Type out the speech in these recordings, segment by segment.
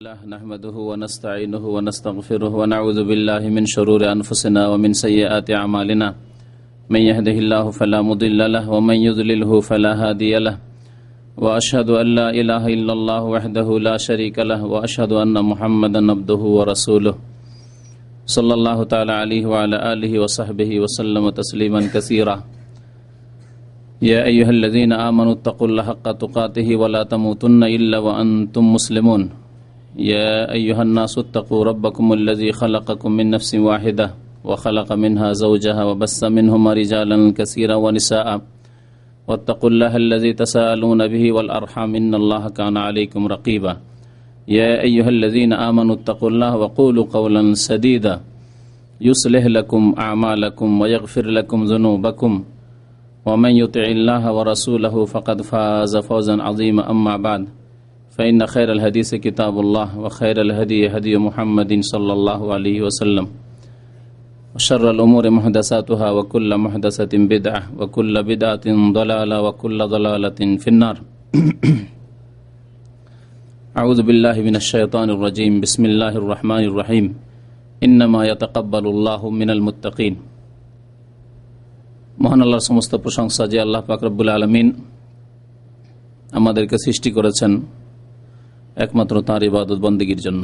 الله نحمده ونستعينه ونستغفره ونعوذ بالله من شرور أنفسنا ومن سيئات أعمالنا من يهده الله فلا مضل له ومن يضلله فلا هادي له وأشهد أن لا إله إلا الله وحده لا شريك له وأشهد أن محمدا عبده ورسوله صلى الله تعالى عليه وعلى آله وصحبه وسلم تسليما كثيرا يا أيها الذين آمنوا اتقوا الله حق تقاته ولا تموتن إلا وأنتم مسلمون يا أيها الناس اتقوا ربكم الذي خلقكم من نفس واحدة وخلق منها زوجها وبث منهما رجالا كثيرا ونساء واتقوا الله الذي تساءلون به والأرحام إن الله كان عليكم رقيبا يا أيها الذين آمنوا اتقوا الله وقولوا قولا سديدا يصلح لكم أعمالكم ويغفر لكم ذنوبكم ومن يطع الله ورسوله فقد فاز فوزا عظيما أما بعد فإن خير الحديث كتاب الله وخير الهدي هدي محمد صلى الله عليه وسلم وشر الأمور محدثاتها وكل محدثة بدعة وكل بدعة ضلالة وكل ضلالة في النار أعوذ بالله من الشيطان الرجيم بسم الله الرحمن الرحيم إنما يتقبل الله من المتقين মহান আল্লাহর সমস্ত প্রশংসা যে আল্লাহ পাক রব্বুল আলামিন আমাদেরকে সৃষ্টি করেছেন একমাত্র তাঁর ইবাদত বন্দেগীর জন্য।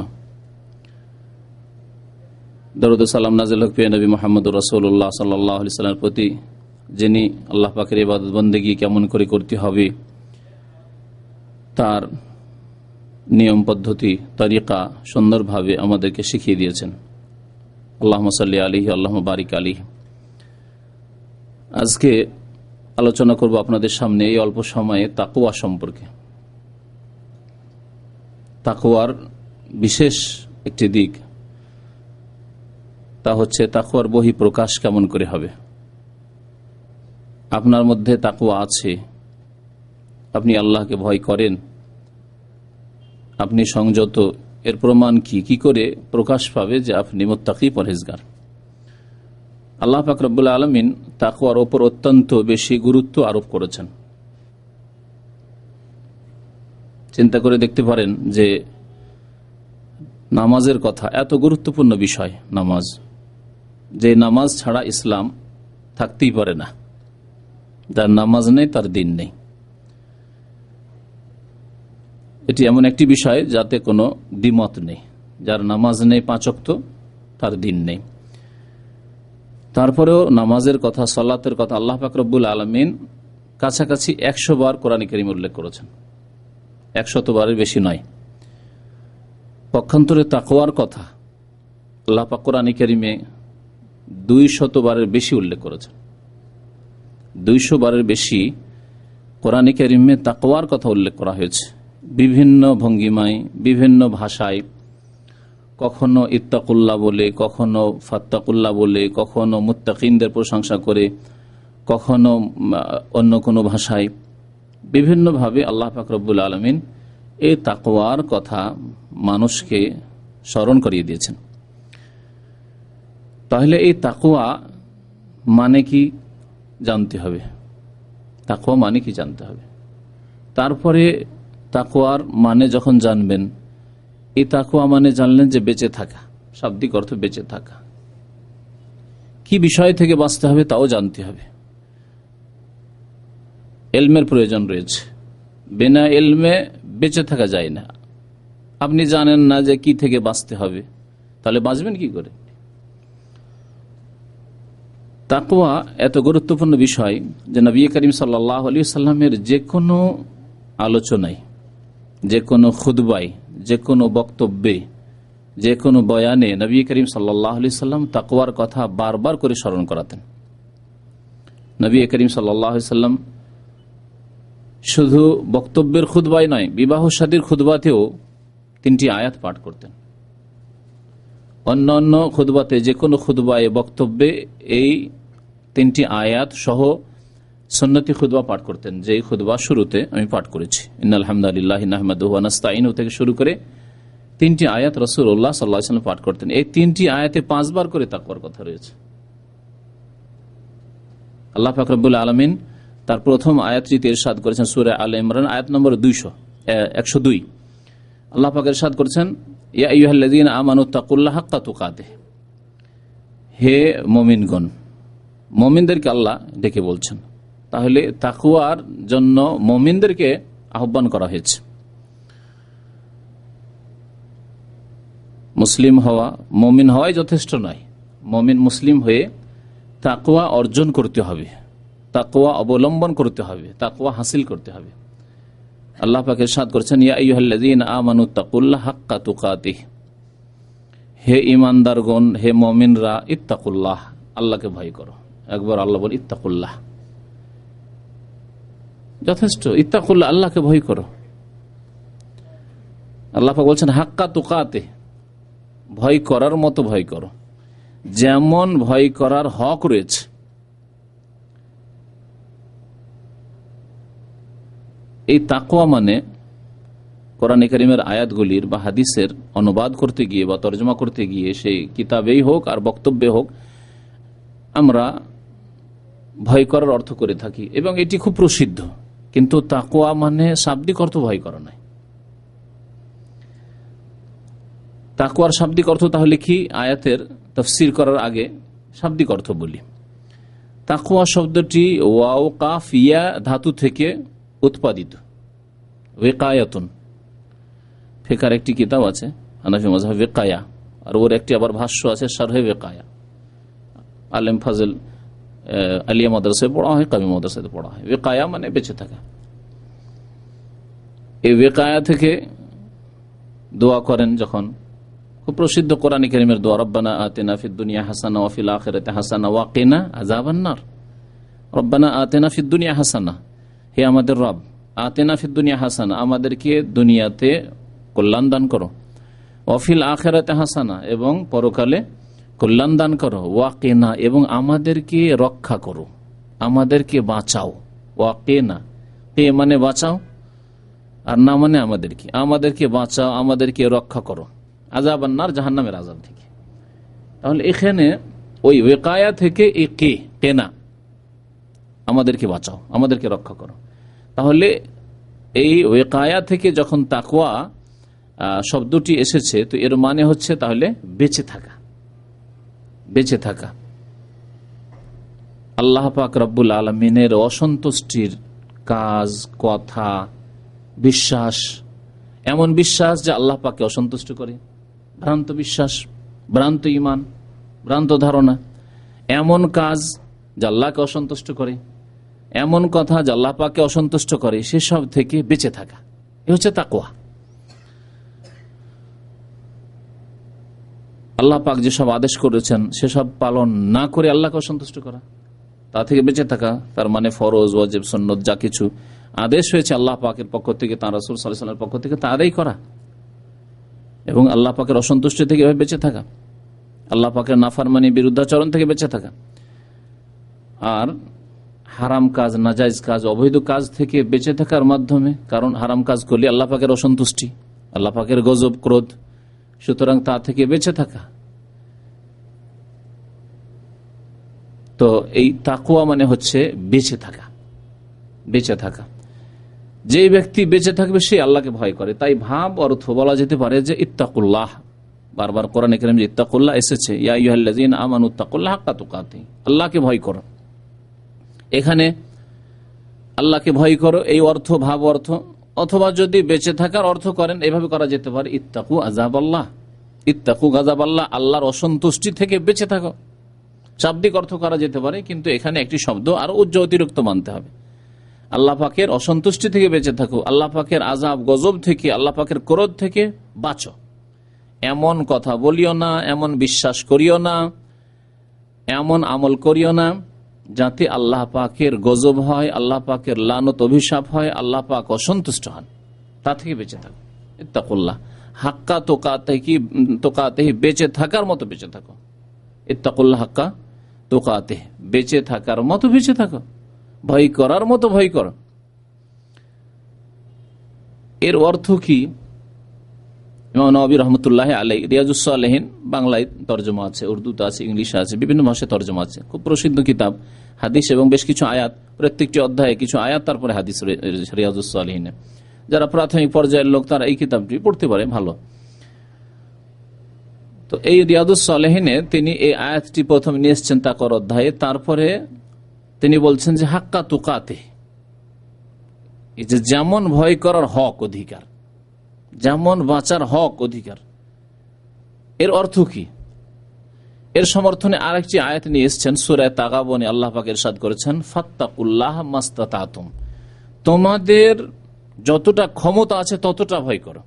দরুদ ও সালাম নাযিল হোক প্রিয় নবী মুহাম্মদুর রাসূলুল্লাহ সাল্লাল্লাহু আলাইহি ওয়াসাল্লামের প্রতি, যিনি আল্লাহ পাকের ইবাদত বন্দেগী কেমন করে করতে হবে তার নিয়ম পদ্ধতি তরিকা সুন্দরভাবে আমাদেরকে শিখিয়ে দিয়েছেন। আল্লাহুম্মা সাল্লি আলাইহি আল্লাহুম্মা বারিক আলাইহি। আজকে আলোচনা করব আপনাদের সামনে এই অল্প সময়ে তাকওয়া সম্পর্কে। তাকওয়ার বিশেষ একটি দিক, তা হচ্ছে তাকওয়ার বহিঃপ্রকাশ কেমন করে হবে। আপনার মধ্যে তাকওয়া আছে, আপনি আল্লাহকে ভয় করেন, আপনি সংযত, এর প্রমাণ কি করে প্রকাশ পাবে যে আপনি মুত্তাকি পরহেজগার। আল্লাহ পাক রব্বুল আলামিন তাকওয়ার ওপর অত্যন্ত বেশি গুরুত্ব আরোপ করেছেন। চিন্তা করে দেখতে পারেন যে নামাজের কথা, এত গুরুত্বপূর্ণ বিষয় নামাজ, যে নামাজ ছাড়া ইসলাম থাকতেই পারে না। যার নামাজ নেই তার দিন নেই। এটি এমন একটি বিষয় যাতে কোনো দ্বিমত নেই। যার নামাজ নেই পাঁচ ওয়াক্ত, তার দিন নেই। তারপরেও নামাজের কথা, সালাতের কথা আল্লাহ পাক রব্বুল আলামিন কাছাকাছি 100 বার কোরআন কারীমে উল্লেখ করেছেন, 100 বারের বেশি নয়। পক্ষান্তরে তাকওয়ার কথা আল্লাহ পাক কোরআন কারীমে 200 বারের বেশি উল্লেখ করেছেন। 200 বারের বেশি কোরআন কারীমে তাকওয়ার কথা উল্লেখ করা হয়েছে, বিভিন্ন ভঙ্গিমায়, বিভিন্ন ভাষায়। কখনো ইত্তাকুল্লাহ বলে, কখনো ফাত্তাকুল্লাহ বলে, কখনো মুত্তাকিনদের প্রশংসা করে, কখনো অন্য কোনো ভাষায়, বিভিন্নভাবে আল্লাহ পাক রব্বুল আলামিন এই তাকওয়ার কথা মানুষকে স্মরণ করিয়ে দিয়েছেন। তাহলে এই তাকওয়া মানে কি জানতে হবে, তাকওয়া মানে কি জানতে হবে। তারপরে তাকওয়ার মানে যখন জানবেন, এই তাকওয়া মানে জানলেন যে বেঁচে থাকা, শাব্দিক অর্থ বেঁচে থাকা। কি বিষয় থেকে বাঁচতে হবে তাও জানতে হবে। এলমের প্রয়োজন রয়েছে, বিনা এলমে বেঁচে থাকা যায় না। আপনি জানেন না যে কি থেকে বাঁচতে হবে, তাহলে বাঁচবেন কি করে। তাকওয়া এত গুরুত্বপূর্ণ বিষয় যে নবী করিম সাল্লাল্লাহু আলাইহি ওয়াসাল্লামের যে কোনো আলোচনায়, যে কোনো খুতবায়, যে কোনো বক্তব্যে, যে কোনো বয়ানে নবী করিম সাল্লাল্লাহু আলাইহি ওয়াসাল্লাম তাকওয়ার কথা বারবার করে স্মরণ করাতেন। নবী করিম সাল্লাল্লাহু আলাইহি ওয়াসাল্লাম শুধু বক্তব্যের খুতবায় নয়, বিবাহ শাদীর খুতবাতেও 3টি আয়াত পাঠ করতেন। অন্য খুতবাতে, যে কোনো খুতবায়, বক্তব্যে এই 3টি আয়াত সহ সুন্নতি খুতবা পাঠ করতেন। যে খুতবা শুরুতে আমি পাঠ করেছি, ইন্নাল হামদালিল্লাহি নাহমাদুহু ওয়া নাস্তাঈনুহু থেকে শুরু করে 3টি আয়াত রাসূলুল্লাহ সাল্লাল্লাহু আলাইহি ওয়াসাল্লাম পাঠ করতেন। এই 3টি আয়াতে 5 বার করে তাকওয়ার কথা রয়েছে। আল্লাহ পাক রব্বুল আলামিন তার প্রথম আয়াতটিতে ইরশাদ করেছেন সূরা আলে ইমরান আয়াত নম্বর 102। আল্লাহ পাক ইরশাদ করেছেন, ইয়া আইয়ুহাল্লাযীনা আমানু তাকুল্লাহা হাক্কা তুকাতিহ, হে মুমিনগণ, মুমিনদেরকে আল্লাহ ডেকে বলছেন। তাহলে তাকওয়ার জন্য মুমিনদেরকে আহ্বান করা হয়েছে। মুসলিম হওয়া, মুমিন হওয়াই যথেষ্ট নয়, মুমিন মুসলিম হয়ে তাকওয়া অর্জন করতে হবে, তাকওয়া অবলম্বন করতে হবে, তাকওয়া হাসিল করতে হবে। আল্লাহ পাক ইরশাদ করেছেন, ইয়া আইয়ুহাল্লাযীনা আমানু তাকুল্লাহা হাক্কা তুকাতিহ, হে ঈমানদারগণ, হে মুমিনরা, ইত্তাকুল্লাহ, আল্লাহকে ভয় করো। একবার আল্লাহ বল ইত্তাকুল্লাহ, যথেষ্ট। ইত্তাকুল্লাহ, আল্লাহকে ভয় করো। আল্লাহ পাক বলছেন হাক্কা তুকাতিহ, ভয় করার মতো ভয় করো, যেমন ভয় করার হক রয়েছে। এই তাকওয়া মানে কোরআন কারীমের আয়াতগুলির বা হাদিসের অনুবাদ করতে গিয়ে বা তর্জমা করতে গিয়ে, সেই কিতাবেই হোক আর বক্তব্যে হোক, আমরা ভয় করার অর্থ করে থাকি এবং এটি খুব প্রসিদ্ধ। কিন্তু তাকওয়া মানে শাব্দিক অর্থ ভয় করা নয়। তাকওয়ার শাব্দিক অর্থ তাহলে কি? আয়াতের তাফসীর করার আগে শাব্দিক অর্থ বলি। তাকওয়া শব্দটি ওয়াও কাফ ইয়া ধাতু থেকে উৎপাদিত। ওয়েকায়াতুন, ফিকার একটি কিতাব আছে হানাফি মাযহাব ওয়েকায়া, আর ওর একটি আবার ভাষ্য আছে শারহে ওয়েকায়া। আলেম ফাজল আলিয়া মাদ্রাসায় পড়া হয়, কামি মাদ্রাসায় পড়া হয়। ওয়েকায়া মানে বেঁচে থাকা। এই ওয়েকায়া থেকে দোয়া করেন যখন, খুব প্রসিদ্ধ কোরআন কারীমের দোয়া, রব্বানা আতিনা ফিদ দুনিয়া হাসানা ওয়া ফিল আখিরাতি হাসানা ওয়া কিনা আযাবান নার। রব্বানা আতিনা ফিদ দুনিয়া হাসানা, হে আমাদের রব, আতিনা ফিদ দুনিয়া হাসানা, আমাদেরকে দুনিয়াতে কল্যাণ দান করো, ওয়া ফিল আখিরাতি হাসানা, এবং পরকালে কল্যাণ দান করো, ওয়া কিনা, এবং আমাদেরকে রক্ষা করো, আমাদেরকে বাঁচাও। ওয়া কিনা, কে মানে বাঁচাও, আর না মানে আমাদেরকে বাঁচাও, আমাদেরকে রক্ষা করো আযাবান নার, জাহান্নামের আযাব থেকে। তাহলে এখানে ওই ওয়েকায়া থেকে এই কেনা, আমাদেরকে বাঁচাও, আমাদেরকে রক্ষা করো। তাহলে এই ওয়েকায়া থেকে যখন তাকওয়া শব্দটি এসেছে, তো এর মানে হচ্ছে তাহলে বেঁচে থাকা, বেঁচে থাকা। আল্লাহ পাক রব্বুল আলামিনের অসন্তুষ্টির কাজ, কথা, বিশ্বাস, এমন বিশ্বাস যে আল্লাহ পাককে অসন্তুষ্ট করে, ভ্রান্ত বিশ্বাস, ভ্রান্ত ঈমান, ভ্রান্ত ধারণা, এমন কাজ যা আল্লাহকে অসন্তুষ্ট করে, এমন কথা যা আল্লাহ পাককে অসন্তুষ্ট করে, সেসব থেকে বেঁচে থাকা, এ হচ্ছে তাকওয়া। আল্লাহ পাক যেসব আদেশ করেছেন সেসব পালন না করে আল্লাহকে অসন্তুষ্ট করা, তা থেকে বেঁচে থাকা। তার মানে ফরজ, ওয়াজিব, সুন্নত যা কিছু আদেশ হয়েছে আল্লাহ পাকের পক্ষ থেকে, তাঁর রাসূল সাল্লাল্লাহু আলাইহি ওয়াসাল্লামের পক্ষ থেকে, তা আদায় করা এবং আল্লাহ পাকের অসন্তুষ্টি থেকে এভাবে বেঁচে থাকা, আল্লাহ পাকের নাফরমানি, বিরুদ্ধাচরণ থেকে বেঁচে থাকা। আর হারাম কাজ, নাজায়েজ কাজ, অবৈধ কাজ থেকে বেঁচে থাকার মাধ্যমে, কারণ হারাম কাজ করলে আল্লাহ পাকের অসন্তুষ্টি, আল্লাহ পাকের গজব, ক্রোধ, সুতরাং তা থেকে বেঁচে থাকা। তো এই তাকওয়া মানে হচ্ছে বেঁচে থাকা, বেঁচে থাকা। যে ব্যক্তি বেঁচে থাকবে সে আল্লাহকে ভয় করে। তাই ভাব অর্থ বলা যেতে পারে যে ইত্তাকুল্লাহ, বারবার কোরআনে কারীমে ইত্তাকুল্লাহ এসেছে, ইয়া আইয়ুহাল্লাযীনা আমানু ইত্তাকুল্লাহা হাক্কা তুকাতিহ, আল্লাহকে ভয় করো। এখানে আল্লাহকে ভয় করো এই অর্থ, ভাব অর্থ, অথবা যদি বেঁচে থাকার অর্থ করেন এভাবে করা যেতে পারে, ইত্তাকু আযাবাল্লাহ, ইত্তাকু গাযাবাল্লাহ, আল্লাহর অসন্তুষ্টি থেকে বেঁচে থাকো। শাব্দিক অর্থ করা যেতে পারে, কিন্তু এখানে একটি শব্দ আরো অতিরিক্ত মানতে হবে। আল্লাহ পাকের অসন্তুষ্টি থেকে বেঁচে থাকো, আল্লাহ পাকের আযাব গজব থেকে, আল্লাহ পাকের ক্রোধ থেকে বাঁচো। এমন কথা বলিও না, এমন বিশ্বাস করিও না, এমন আমল করিও না যাতে আল্লাহ পাকের গজব হয়, আল্লাহ পাকের লানত, অভিশাপ হয়, আল্লাহ পাক অসন্তুষ্ট হন, তা থেকে বেঁচে থাকো। ইত্তাকুল্লাহ হাক্কা তুকাতিহি, বেঁচে থাকার মতো বেঁচে থাকো। ইত্তাকুল্লাহ হাক্কা তুকাতিহি, বেঁচে থাকার মতো বেঁচে থাকো, ভয় করার মতো ভয় করো। এর অর্থ কি? ইমাম নববী রাহমাতুল্লাহি আলাইহি রিয়াজুস সালিহিন বাংলায় তরজমা আছে, উর্দুতে আছে, ইংলিশে আছে, বিভিন্ন ভাষায় তরজমা আছে। খুব প্রসিদ্ধ কিতাব, হাদিস এবং বেশ কিছু আয়াত, প্রত্যেকটি অধ্যায়ে কিছু আয়াত, তারপরে হাদিস রিয়াজুস সালিহিনে। যারা প্রাথমিক পর্যায়ের লোক তারা এই কিতাবটি পড়তে পারে, ভালো। তো এই রিয়াদুস সালেহিনে তিনি এই আয়াতটি প্রথম নিয়ে এসছেন তাকওয়ার অধ্যায়ে। তারপরে তিনি বলছেন যে হাক্কা তুকাতে, এই যে যেমন ভয় করার হক অধিকার, যেমন বাঁচার হক অধিকার, এর অর্থ কি? এর সমর্থনে আরেকটি আয়াত নিয়ে এসছেন সূরা তাগাবনে। আল্লাহ পাক ইরশাদ করেছেন ফাত্তাকুল্লাহ মাস্তাতাতুম, তোমাদের যতটা ক্ষমতা আছে ততটা ভয় করো,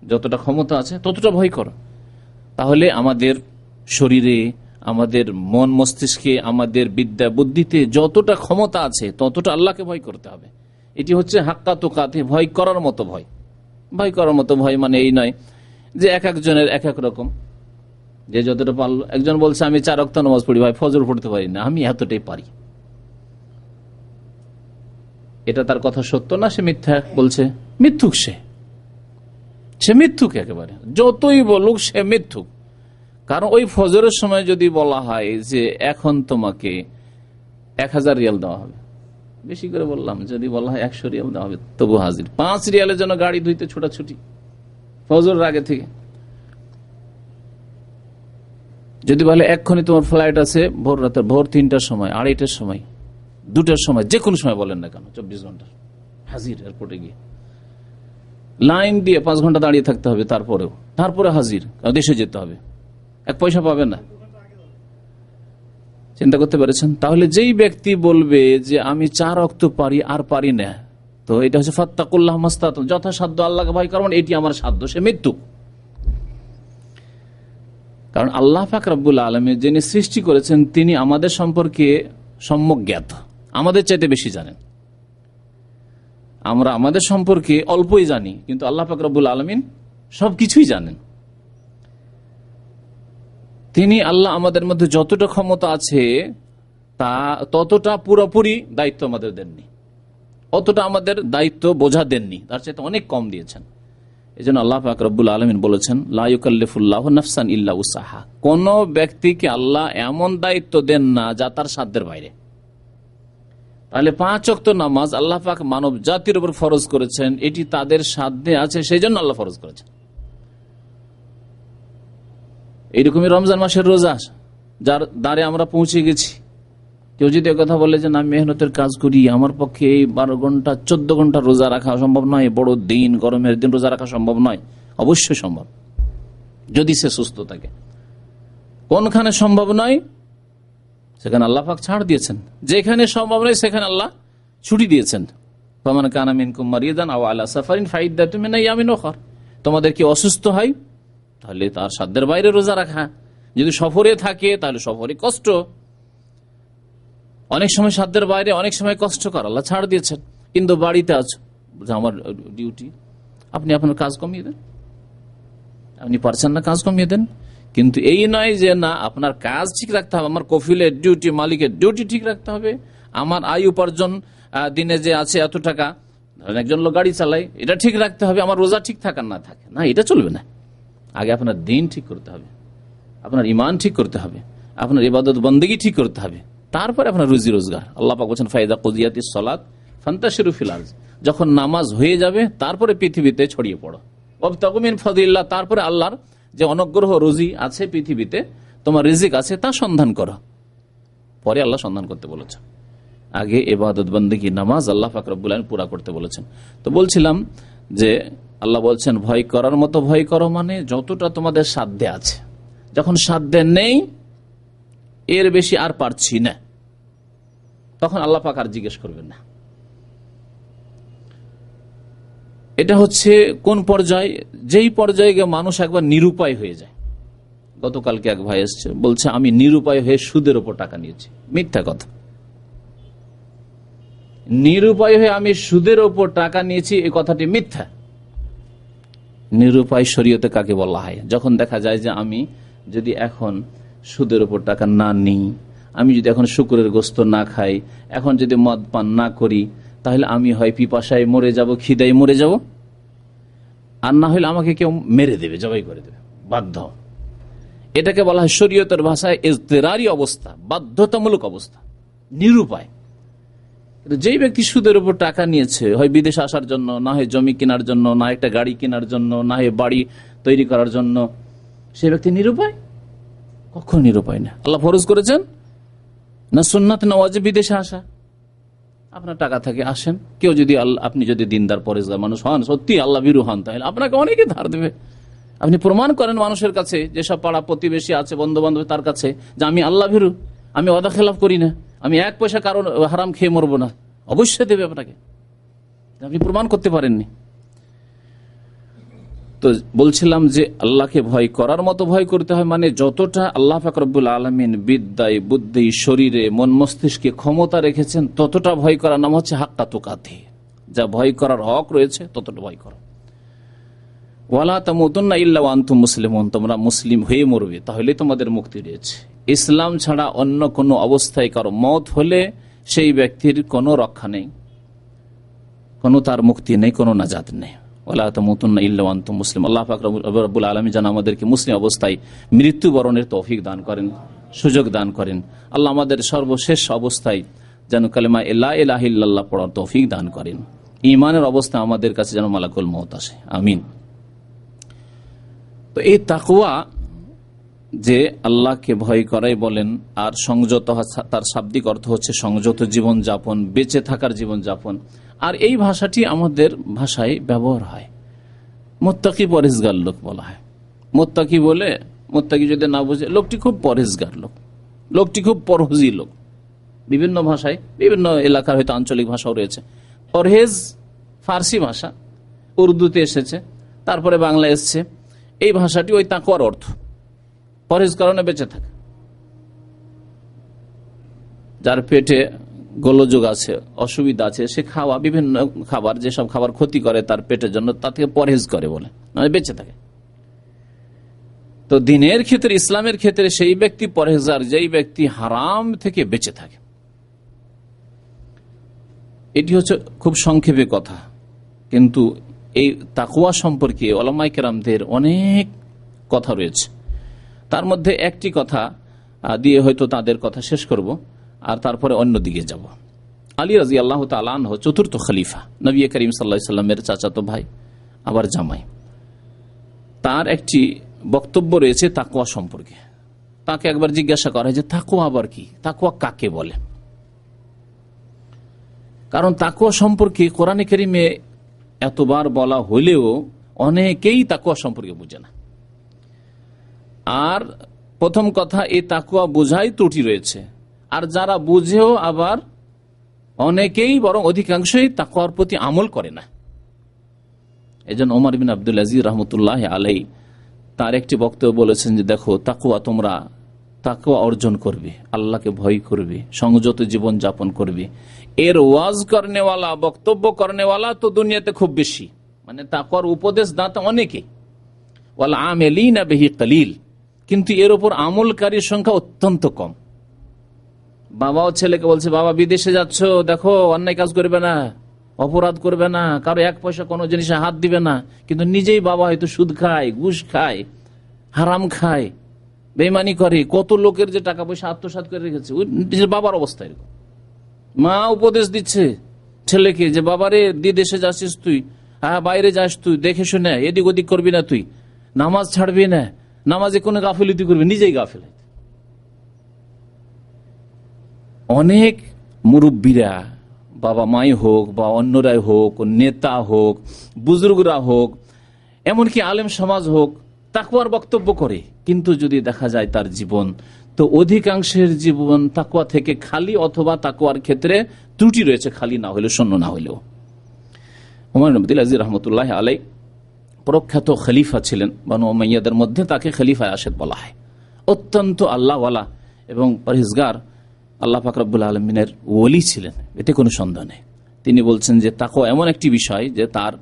যতটা ক্ষমতা আছে ততটা ভয় করো। তাহলে আমাদের শরীরে, আমাদের মন মস্তিষ্কে, আমাদের বিদ্যা বুদ্ধিতে যতটা ক্ষমতা আছে ততটা আল্লাহকে ভয় করতে হবে। এটি হচ্ছে হাক্কা তুকাতে, ভয় করার মতো ভয়। ভয় করার মতো ভয় মানে এই নয় যে এক একজনের এক এক রকম, যে যতটা পারলো। একজন বলছে আমি 4 ওয়াক্ত নামাজ পড়ি ভাই, ফজর পড়তে পারি না, আমি এতটাই পারি। এটা তার কথা সত্য না? সে মিথ্যা বলছে, মিথ্যুক। সে মিথ্যুক একেবারে, যতই বলুক সে মিথ্যুক। কারণ ওই ফজরের সময় যদি বলা হয় যে এখন তোমাকে 1000 রিয়াল দেওয়া হবে, বেশি করে বললাম, যদি বলা হয় 100 রিয়াল দেওয়া হবে, তবু হাজির। 5 রিয়ালের জন্য গাড়ি ধুইতে ছোটাছুটি ফজরের আগে থেকে। যদি বলে এক্ষুনি তোমার ফ্লাইট আছে ভোর রাতে, ভোর 3টার সময়, 2:30টার সময়, 2টার সময়, যে কোনো সময় বলেন না কেন, 24 ঘন্টা হাজির। এয়ারপোর্টে গিয়ে লাইন দিয়ে 5 ঘন্টা দাঁড়িয়ে থাকতে হবে, তারপরে হাজির, দেশে যেতে হবে, 1 পয়সা পাবে না। চিন্তা করতে পেরেছেন? তাহলে যেই ব্যক্তি বলবে যে আমি 4 ওয়াক্ত পারি আর পারি না, তো এটা হচ্ছে ফাত্তাকুল্লাহ মাস্তাতাতুম, যথাসাধ্য আল্লাহকে ভয় করবেন, এটি আমার সাধ্য, সে মৃত্যু। কারণ আল্লাহ পাক রব্বুল আলামিন যিনি সৃষ্টি করেছেন তিনি আমাদের সম্পর্কে সম্যক জ্ঞাত, আমাদের চাইতে বেশি জানেন। আমরা আমাদের সম্পর্কে অল্পই জানি, কিন্তু আল্লাহ পাক রব্বুল আলামিন সবকিছুই জানেন। তিনি আল্লাহ আমাদের মধ্যে যতটা ক্ষমতা আছে তা ততটা পুরোপুরি দায়িত্ব আমাদের দেননি, অতটা আমাদের দায়িত্ব বোঝা দেননি, তার চাইতে অনেক কম দিয়েছেন। এই জন্য আল্লাহ পাক রব্বুল আলামিন বলেছেন লা ইউকাল্লিফুল্লাহু নাফসান ইল্লা উসাহা, কোন ব্যক্তিকে আল্লাহ এমন দায়িত্ব দেন না যা তার সাধ্যের বাইরে। তাহলে 5 ওয়াক্ত নামাজ আল্লাহ পাক মানব জাতির উপর ফরজ করেছেন, এটি তাদের সাধ্যে আছে, সেই জন্য আল্লাহ ফরজ করেছেন। এইরকমই রমজান মাসের রোজা, যার দ্বারে আমরা পৌঁছে গেছি। কেউ যদি কথা বলে যে না মেহনতের কাজ করি, আমার পক্ষে 12 ঘন্টা 14 ঘন্টা রোজা রাখা সম্ভব নয়, বড় দিন, গরমের দিন রোজা রাখা সম্ভব নয়, অবশ্যই সম্ভব যদি সে সুস্থ থাকে। কোনখানে সম্ভব নয় সেখানে আল্লাহ পাক ছাড় দিয়েছেন, যেখানে সম্ভব নয় সেখানে আল্লাহ ছুটি দিয়েছেন। ফামান কানা মিনকুম মারিদান আও আলা সাফারিন ফাইদ্দাতুম মিন আইয়ামিন উখর, তোমাদের কি অসুস্থ হয় তাহলে তার সাধ্যের বাইরে রোজা রাখা, যদি সফরে থাকে তাহলে সফরে কষ্ট, অনেক সময় সাধ্যের বাইরে, অনেক সময় কষ্টকর, আল্লাহ ছাড় দিয়েছেন। কিন্তু বাড়িতে আছো, আমার ডিউটি, আপনি আপনার কাজ কমিয়ে দেন, আপনি পারছেন না কাজ কমিয়ে দেন। কিন্তু এই নয় যে না আপনার কাজ ঠিক রাখতে হবে, আমার কফিলের ডিউটি, মালিকের ডিউটি ঠিক রাখতে হবে, আমার আয় উপার্জন দিনে যে আছে এত টাকা, একজন লোক গাড়ি চালায়, এটা ঠিক রাখতে হবে, আমার রোজা ঠিক থাকার না থাকে না, এটা চলবে না। আগে আপনার দিন ঠিক করতে হবে, আপনার ইমান ঠিক করতে হবে, আপনার ইবাদত বন্দেগী ঠিক করতে হবে, তারপরে আপনার রুজি রোজগার। আল্লাহ পাক বলেছেন ফাইদা কুদিয়াতিস সালাত ফান্তাশিরু ফিল আরজ, যখন নামাজ হয়ে যাবে তারপরে পৃথিবীতে ছড়িয়ে পড়ো, ওয়াবতাগু মিন ফাদলিল্লাহ, তারপরে আল্লাহর যে অনুগ্রহ রুজি আছে পৃথিবীতে, তোমার রিজিক আছে তা সন্ধান করো। পরে আল্লাহ সন্ধান করতে বলেছেন, আগে ইবাদত বন্দেগী নামাজ আল্লাহ পাক রব্বুল আলামিন পুরা করতে বলেছেন। তো বলছিলাম যে আল্লাহ বলছেন ভয় করার মতো ভয় করো, মানে যতটা তোমাদের সাধ্যে আছে। যখন সাধ্যে নেই, এর বেশি আর পারছি না, তখন আল্লাহ পাক আর জিজ্ঞেস করবেন না। এটা হচ্ছে কোন পর্যায়ে? যেই পর্যায়ে মানুষ একবার নিরুপায় হয়ে যায়। গতকালকে এক ভাই এসছে, বলছে আমি নিরুপায় হয়ে সুদের উপর টাকা নিয়েছি। মিথ্যা কথা। নিরুপায় হয়ে আমি সুদের উপর টাকা নিয়েছি, এই কথাটি মিথ্যা। নিরুপায় শরীয়তে কাকে বলা হয়? যখন দেখা যায় যে আমি যদি এখন সুদের উপর টাকা না নিই, আমি যদি এখন শুকরের গোস্ত না খাই, এখন যদি মদ পান না করি, তাহলে আমি হয় পিপাসায় মরে যাব, খিদায় মরে যাব, আর না হলে আমাকে কেউ মেরে দেবে, জবাই করে দেবে, বাধ্য। এটাকে বলা হয় শরীয়তের ভাষায় ইজতিরারি অবস্থা, বাধ্যতামূলক অবস্থা, নিরুপায়। যেই ব্যক্তি সুদের উপর টাকা নিয়েছে, হয় বিদেশে আসার জন্য, না হয় জমি কেনার জন্য, না একটা গাড়ি কেনার জন্য, না হয় বাড়ি তৈরি করার জন্য, সে ব্যক্তি নিরুপায়? কখন নিরুপায় না। আল্লাহ ফরজ করেছেন না সুন্নাত না ওয়াজিব বিদেশে আসা। আপনার টাকা থাকে আসেন। কেউ যদি আপনি যদি দিনদার পরেজগার মানুষ হন, সত্যি আল্লাহ ভীরু হন, তাহলে আপনাকে অনেকে ধার দেবে। আপনি প্রমাণ করেন মানুষের কাছে, যেসব পাড়া প্রতিবেশী আছে, বন্ধু বান্ধব, তার কাছে যে আমি আল্লাহ ভীরু, আমি ওয়াদা খেলাফ করি না, আমি এক পয়সা কারণ হারাম খেয়ে মরবো না। অবশ্যই দেবে আপনাকে, আপনি প্রমাণ করতে পারেননি। তো বলছিলাম যে আল্লাহকে ভয় করার মতো ভয় করতে হয়, মানে যতটা আল্লাহ পাক রব্বুল আলামিন বিদ্যায়, বুদ্ধি, শরীরে, মন মস্তিষ্কে ক্ষমতা রেখেছেন, ততটা ভয় করার নাম হচ্ছে হাক্কা তুকাতি। যা ভয় করার হক রয়েছে ততটা ভয় করো। ওয়ালা তামুতুন্না ইল্লা ওয়া আনতুম মুসলিমুন, তোমরা মুসলিম হয়ে মরবে, তাহলে তোমাদের মুক্তি রয়েছে। ইসলাম ছাড়া অন্য কোনো অবস্থায় কারো মত হলে সেই ব্যক্তির কোনো রক্ষা নেই, কোনো তার মুক্তি নেই, কোনো নাজাত নেই। ওয়ালা তামুতুন্না ইল্লা ওয়া আনতুম মুসলিম। আল্লাহ পাক রব্বুল আলামিন যেন আমাদেরকে মুসলিম অবস্থায় মৃত্যুবরণের তৌফিক দান করেন, সুযোগ দান করেন। আল্লাহ আমাদের সর্বশেষ অবস্থায় যেন কালেমা লা ইলাহা ইল্লাল্লাহ পড়ার তৌফিক দান করেন। ঈমানের অবস্থা আমাদের কাছে যেন মালাকুল মউত আসে, আমিন। তো এই তাকওয়া যে আল্লাহকে ভয় করাই বলেন, আর সংযত, তার শাব্দিক অর্থ হচ্ছে সংযত জীবন যাপন, বেঁচে থাকার জীবন যাপন। আর এই ভাষাটি আমাদের ভাষায় ব্যবহার হয়, মুত্তাকি পরেজগার লোক বলা হয়। মুত্তাকি বলে, মুত্তাকি যদি না বুঝে, লোকটি খুব পরেজগার লোক, লোকটি খুব পরহেজি লোক। বিভিন্ন ভাষায়, বিভিন্ন এলাকার হয়তো আঞ্চলিক ভাষাও রয়েছে। পরহেজ ফার্সি ভাষা, উর্দুতে এসেছে, তারপরে বাংলা এসছে। এই ভাষাটি ওই তাকওয়ার অর্থ, পরহেজ কারণে বেঁচে থাকে। যার পেটে গোলযোগ আছে, অসুবিধা আছে, সে খাওয়া বিভিন্ন খাবার, যেসব খাবার ক্ষতি করে তার পেটের জন্য, তা থেকে পরহেজ করে বলে, মানে বেঁচে থাকে। তো দিনের ক্ষেত্রে, ইসলামের ক্ষেত্রে সেই ব্যক্তি পরহেজগার যেই ব্যক্তি হারাম থেকে বেঁচে থাকে। এটি হচ্ছে খুব সংক্ষেপে কথা, কিন্তু এই তাকওয়া সম্পর্কে উলামায়ে কেরামদের অনেক কথা রয়েছে। তার মধ্যে একটি কথা দিয়ে হয়তো তাদের কথা শেষ করব, আর তারপরে অন্য দিকে যাব। আলী রাদিয়াল্লাহু তাআলা আনহু চতুর্থ খলিফা, নবী করিম সাল্লাল্লাহু আলাইহি সাল্লামের চাচাতো ভাই, আবার জামাই। তার একটি বক্তব্য রয়েছে তাকওয়া সম্পর্কে। তাকে একবার জিজ্ঞাসা করা হয় যে তাকওয়া আবার কি, তাকওয়া কাকে বলে? কারণ তাকওয়া সম্পর্কে কোরআনে কারিমে এতবার বলা হলেও অনেকেই তাকওয়া সম্পর্কে বুঝে না। আর প্রথম কথা, এই তাকওয়া বোঝাই ত্রুটি রয়েছে। আর যারা বুঝেও আবার অনেকেই, বরং অধিকাংশই তাকওয়ার প্রতি আমল করে না। এজন্য ওমর বিন আব্দুল আজিজ রহমতুল্লাহ আলাইহি তার একটি বক্তব্য বলেছেন যে দেখো, তাকওয়া, তোমরা তাকওয়া অর্জন করবে, আল্লাহকে ভয় করবে, সংযত জীবন যাপন করবে, এর ওয়াজ করনেওয়ালা, বক্তব্য করনেওয়ালা তো দুনিয়াতে খুব বেশি, মানে তাকওয়ার উপদেশ দাতা অনেকে, ওয়াল আমিলিনা বিহি কলিল, কিন্তু এর উপর আমলকারীর সংখ্যা অত্যন্ত কম। বাবাও ছেলেকে বলছে, বাবা বিদেশে যাচ্ছ, দেখো অন্যায় কাজ করবে না, অপরাধ করবে না, কারো এক পয়সা কোনো জিনিসে হাত দিবে না, কিন্তু নিজেই বাবা হয়তো সুদ খায়, ঘুষ খায়, হারাম খায়, বেঈমানি করে, কত লোকের যে টাকা পয়সা আত্মসাৎ করে রেখেছে। নিজের বাবার অবস্থা এরকম। মা উপদেশ দিচ্ছে ছেলেকে যে বাবারে বিদেশে যাচ্ছিস তুই, হ্যাঁ বাইরে যাস তুই, দেখে শুনে এদিক ওদিক করবি না, তুই নামাজ ছাড়বি না, নামাজে কোনো গাফিলতি করবি, নিজেই গাফিল। অনেক মুরব্বীরা, বাবা মাই হোক বা অন্যরাই হোক, নেতা হোক, বুজুর্গরা হোক, এমনকি আলেম সমাজ হোক, তাকওয়ার বক্তব্য করে, কিন্তু যদি দেখা যায় তার জীবন, তো অধিকাংশের জীবন তাকওয়া থেকে খালি, অথবা তাকওয়ার ক্ষেত্রে ত্রুটি রয়েছে, খালি না হলেও, শূন্য না হলেও। ওমর বিন আব্দুল আজিজ রহমতুল্লাহ আলাইহি প্রখ্যাত খলিফা ছিলেন, বনু উমাইয়াদের মধ্যে তাকে খলিফা রাশেদ বলা হয়। অত্যন্ত আল্লাহওয়ালা এবং পরহেজগার, আল্লাহ পাক রব্বুল আলামিনের ওলি ছিলেন, এতে কোনো সন্দেহ নেই। তিনি বলছেন যে তাকওয়া এমন একটি বিষয় যে তার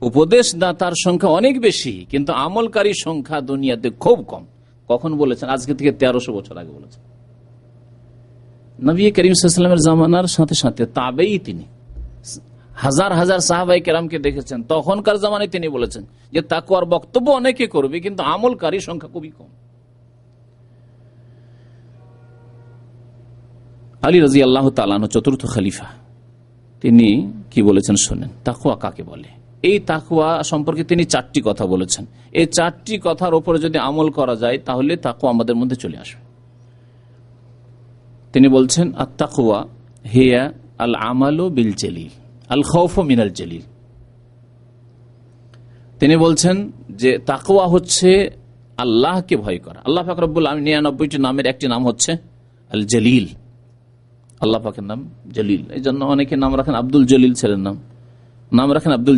উপদেশদাতার সংখ্যা অনেক বেশি, কিন্তু আমলকারীর সংখ্যা দুনিয়াতে খুব কম। কখন বলেছেন? আজকে থেকে 1300 বছর আগে বলেছেন। নবী করিম সাল্লাল্লাহু আলাইহি ওয়াসাল্লামের জামানার সাথে সাথে তাবেঈ, তিনি হাজার হাজার সাহাবায়ে কেরামকে দেখেছেন, তখনকার জামানায় তিনি বলেছেন যে তাকওয়ার বক্তব্য অনেকে করবে, কিন্তু আমলকারীর সংখ্যা খুবই কম। আলী রাদিয়াল্লাহু তাআলা আনহু চতুর্থ খলিফা, তিনি কি বলেছেন শোনেন, তাকওয়া কাকে বলে। এই তাকওয়া সম্পর্কে তিনি 4টি কথা বলেছেন। এই 4টি কথার উপরে যদি আমল করা যায় তাহলে তাকওয়া আমাদের মধ্যে চলে আসবে। তিনি বলছেন আত-তাকওয়া হিয়া আল আমালু বিল জালিল আল খাউফু মিনাল জালিল। তিনি বলছেন যে তাকওয়া হচ্ছে আল্লাহকে ভয় করা। আল্লাহ পাক রব্বুল আলামিন 99টি নামের একটি নাম হচ্ছে আল জলিল। আল্লাহ পাকের নাম জলিল, এই জন্য অনেকে নাম রাখেন আব্দুল জলিল, ছেলের নাম রাখেন আব্দুল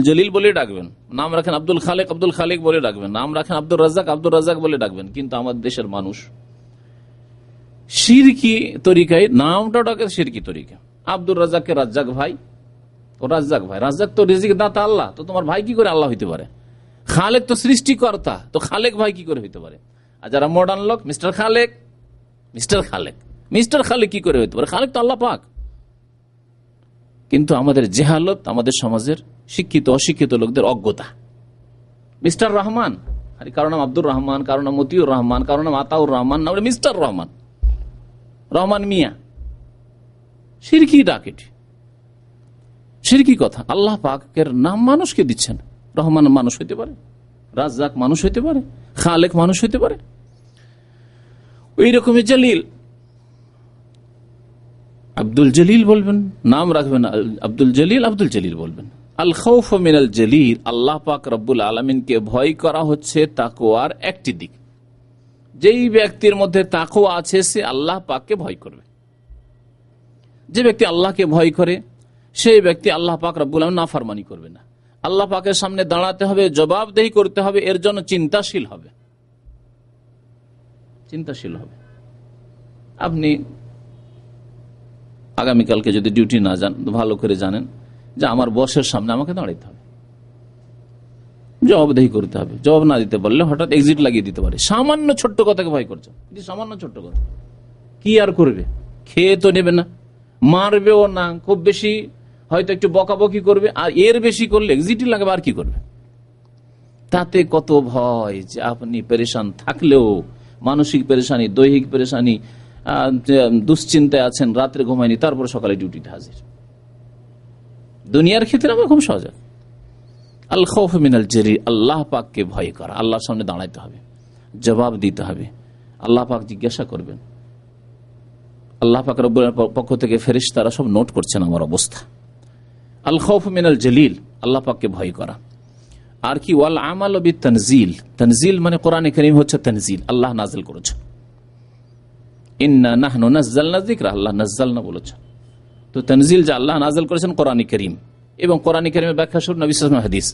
জলিল বলে ডাকবেন, নাম রাখেন আব্দুল খালেক বলে ডাকবেন, নাম রাখেন আব্দুল রাজ্জাক বলে ডাকবেন। কিন্তু আমাদের দেশের মানুষ শিরকি তরিকায় নামটা ডাকে, শিরকি তরিকা। আব্দুল রাজ্জাককে রাজ্জাক ভাই, ও রাজ্জাক ভাই, রাজ্জাক তো রিজিক দাতা আল্লাহ, তো তোমার ভাই কি করে আল্লাহ হইতে পারে? খালেক তো সৃষ্টিকর্তা, তো খালেক ভাই কি করে হইতে পারে? আর যারা মডার্ন লোক মিস্টার খালেক কি করে হইতে পারে? খালেক তো আল্লাহ পাক। কিন্তু আমাদের জেহালত, আমাদের সমাজের শিক্ষিত অশিক্ষিত লোকদের অজ্ঞতা। মিস্টার রহমান, আরে কারো নাম আব্দুর রহমান, কারো নাম মতিউর রহমান, কারো নাম আতাউর রহমান, না মিস্টার রহমান মিয়া। শিরকি ডাকেট, শিরকি কথা। আল্লাহ পাকের নাম মানুষকে দিচ্ছেন। রহমান মানুষ হইতে পারে, রাজ্জাক মানুষ হইতে পারে, খালেক মানুষ হইতে পারে। ওই রকমের জলিল, আব্দুল জলিল বলবেন, নাম রাখবেন আব্দুল জলিল বলবেন। আল খাউফ মিনাল জলিল, আল্লাহ পাক রব্বুল আলামিনকে ভয় করা হচ্ছে তাকওয়ার একটি দিক। যেই ব্যক্তির মধ্যে তাকওয়া আছে সে আল্লাহ পাককে ভয় করবে। যে ব্যক্তি আল্লাহকে ভয় করে সেই ব্যক্তি আল্লাহ পাক রব্বুল আলামিন নাফরমানি করবে না। আল্লাহ পাকের সামনে দাঁড়াতে হবে, জবাবদেহি করতে হবে, এর জন্য চিন্তাশীল হবে। আপনি আগামীকালকে যদি ডিউটি না যান, ভালো করে জানেন যে আমার বসের সামনে আমাকে দাঁড়াইতে হবে, জবাবদেহি করতে হবে। জবাব না দিতে পারলে হঠাৎ এক্সিট লাগিয়ে দিতে পারে। সামান্য ছোট্ট কথাকে ভয় করছে, সামান্য ছোট্ট কথা কি আর করবে? খেয়ে তো নেবে না, মারবেও না, খুব বেশি হয়তো একটু বকাবকি করবে, আর এর বেশি করলে এক্সিটই লাগবে, আর কি করবে? তাতে কত ভয় যে আপনি পেরেশান থাকলেও, মানসিক পেরেশানি, দৈহিক পেরেশানি, দুশ্চিন্তায় আছেন, রাত্রে ঘুমায়নি, তারপর সকালে ডিউটিতে হাজির। দুনিয়ার ক্ষেত্রে আমরা খুব সহজ। আল খাউফ মিনাল জালিল, আল্লাহ পাককে ভয় করা। আল্লাহর সামনে দাঁড়াইতে হবে, জবাব দিতে হবে, আল্লাহ পাক জিজ্ঞাসা করবেন। আল্লাহ পাক রব্বুল পক্ষ থেকে ফেরেশতারা সব নোট করছেন আমার অবস্থা। আল খাউফ মিনাল জালিল, আল্লাহ পাককে ভয় করা। আর কি? ওয়াল আমাল বিত তানজিল। তানজিল মানে কোরআনে কারীম হচ্ছে তানজিল, আল্লাহ নাযিল করেছেন। ইন্না নাহনু নাযালনা যিকরা, আল্লাহ নাযালনা বলেছেন। তো তানজিল যে আল্লাহ নাযিল করেছেন কোরআনে কারীম, এবং কোরআনে কারীমের ব্যাখ্যা শুনুন নবী সাল্লাল্লাহু আলাইহি ওয়াসাল্লাম হাদিস।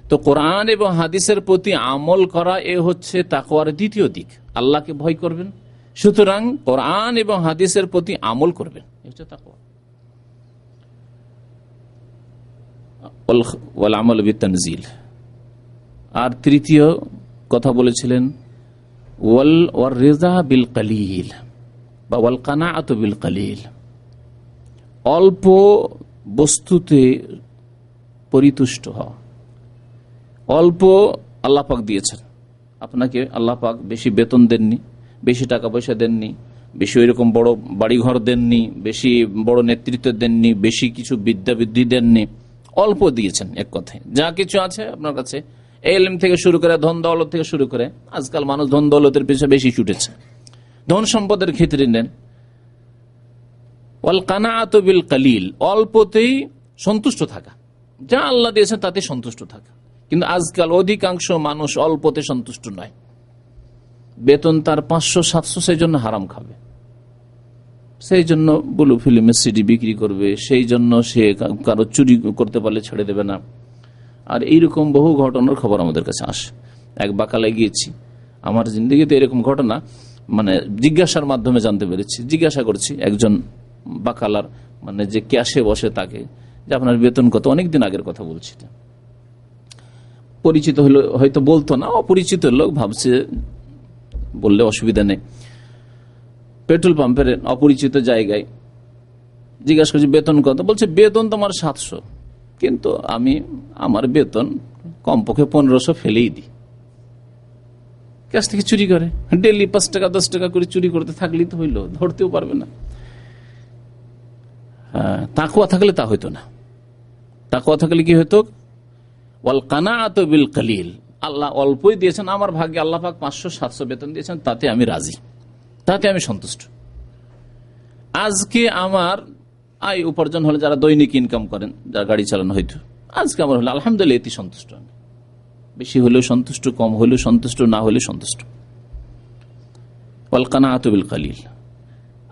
তো কোরআন এবং হাদিসের প্রতি আমল করা এ হচ্ছে তাকওয়ার দ্বিতীয় দিক। আল্লাহকে ভয় করবেন, সুতরাং কোরআন এবং হাদিসের প্রতি আমল করবেন, এই হচ্ছে তাকওয়া। ওয়াল আমাল বিত তানজিল। আর তৃতীয় কথা বলেছিলেন ওয়াল রিজা বিল কালিল বা ওয়াল কানাআতু বিল কালিল, অল্প বস্তুতে পরিতুষ্ট হওয়া। অল্প আল্লাহ পাক দিয়েছেন আপনাকে, আল্লাহ পাক বেশি বেতন দেননি, বেশি টাকা পয়সা দেননি, বেশি ওইরকম বড় বাড়িঘর দেননি, বেশি বড় নেতৃত্ব দেননি, বেশি কিছু বিদ্যা বুদ্ধি দেননি, অল্প দিয়েছেন। এক কথায় যা কিছু আছে আপনার কাছে, ইলম থেকে শুরু করে ধন দৌলত থেকে শুরু করে, আজকাল মানুষ ধন দৌলতের পিছনে বেশি ছুটেছে, ধন সম্পদের ক্ষেত্রে নেন। ওয়াল কানাআতু বিল কালিল, অল্পতেই সন্তুষ্ট থাকা, যা আল্লাহ দিয়েছেন তাতে সন্তুষ্ট থাকা। কিন্তু আজকাল অধিকাংশ মানুষ অল্পতে সন্তুষ্ট নয়। বেতন তার 500-700, সেই জন্য হারাম খাবে, সেই জন্য ব্লু ফিল্মের সিডি বিক্রি করবে, সেই জন্য সে কারো চুরি করতে পারলে ছেড়ে দেবে না। আর এইরকম বহু ঘটনার খবর আমাদের কাছে আসে। এক বাকালে গিয়েছি, আমার জিন্দগিতে এরকম ঘটনা মানে জিজ্ঞাসার মাধ্যমে জানতে পেরেছি। জিজ্ঞাসা করছি একজন বাকালার, মানে যে ক্যাশে বসে, তাকে যে আপনার বেতন কত? অনেকদিন আগের কথা বলছি। পরিচিত হলো হয়তো বলতো না, অপরিচিত লোক, ভাবছে বললে অসুবিধা নেই। পেট্রোল পাম্পের অপরিচিত জায়গায় জিজ্ঞাসা করছি বেতন কত? বলছে বেতন তোমার 700, কিন্তু আমি আমার বেতন কমপক্ষে 1500 ফেলেই দিই। কাছ থেকে চুরি করে, ডেলি 5 টাকা 10 টাকা করে চুরি করতে থাকলেই তো হইলো, ধরতেও পারবে না। তাকওয়া থাকলে তা হইতো না। তাকওয়া থাকলে কি হতো? ওয়াল কানাআতু বিল কলিল, আল্লাহ অল্পই দিয়েছেন, আমার ভাগ্যে আল্লাহ পাক 500-700 বেতন দিয়েছেন, তাতে আমি রাজি, তাতে আমি সন্তুষ্ট। আজকে আমার আয় উপার্জন হলে, যারা দৈনিক ইনকাম করেন, যারা গাড়ি চালানো হয়তো, আজকে আমার হলে আলহামদুলিল্লাহ এতে সন্তুষ্ট আমি, বেশি হলেও সন্তুষ্ট, কম হলেও সন্তুষ্ট, না হলে সন্তুষ্ট। ওয়াল কানাআতু বিল কলিল।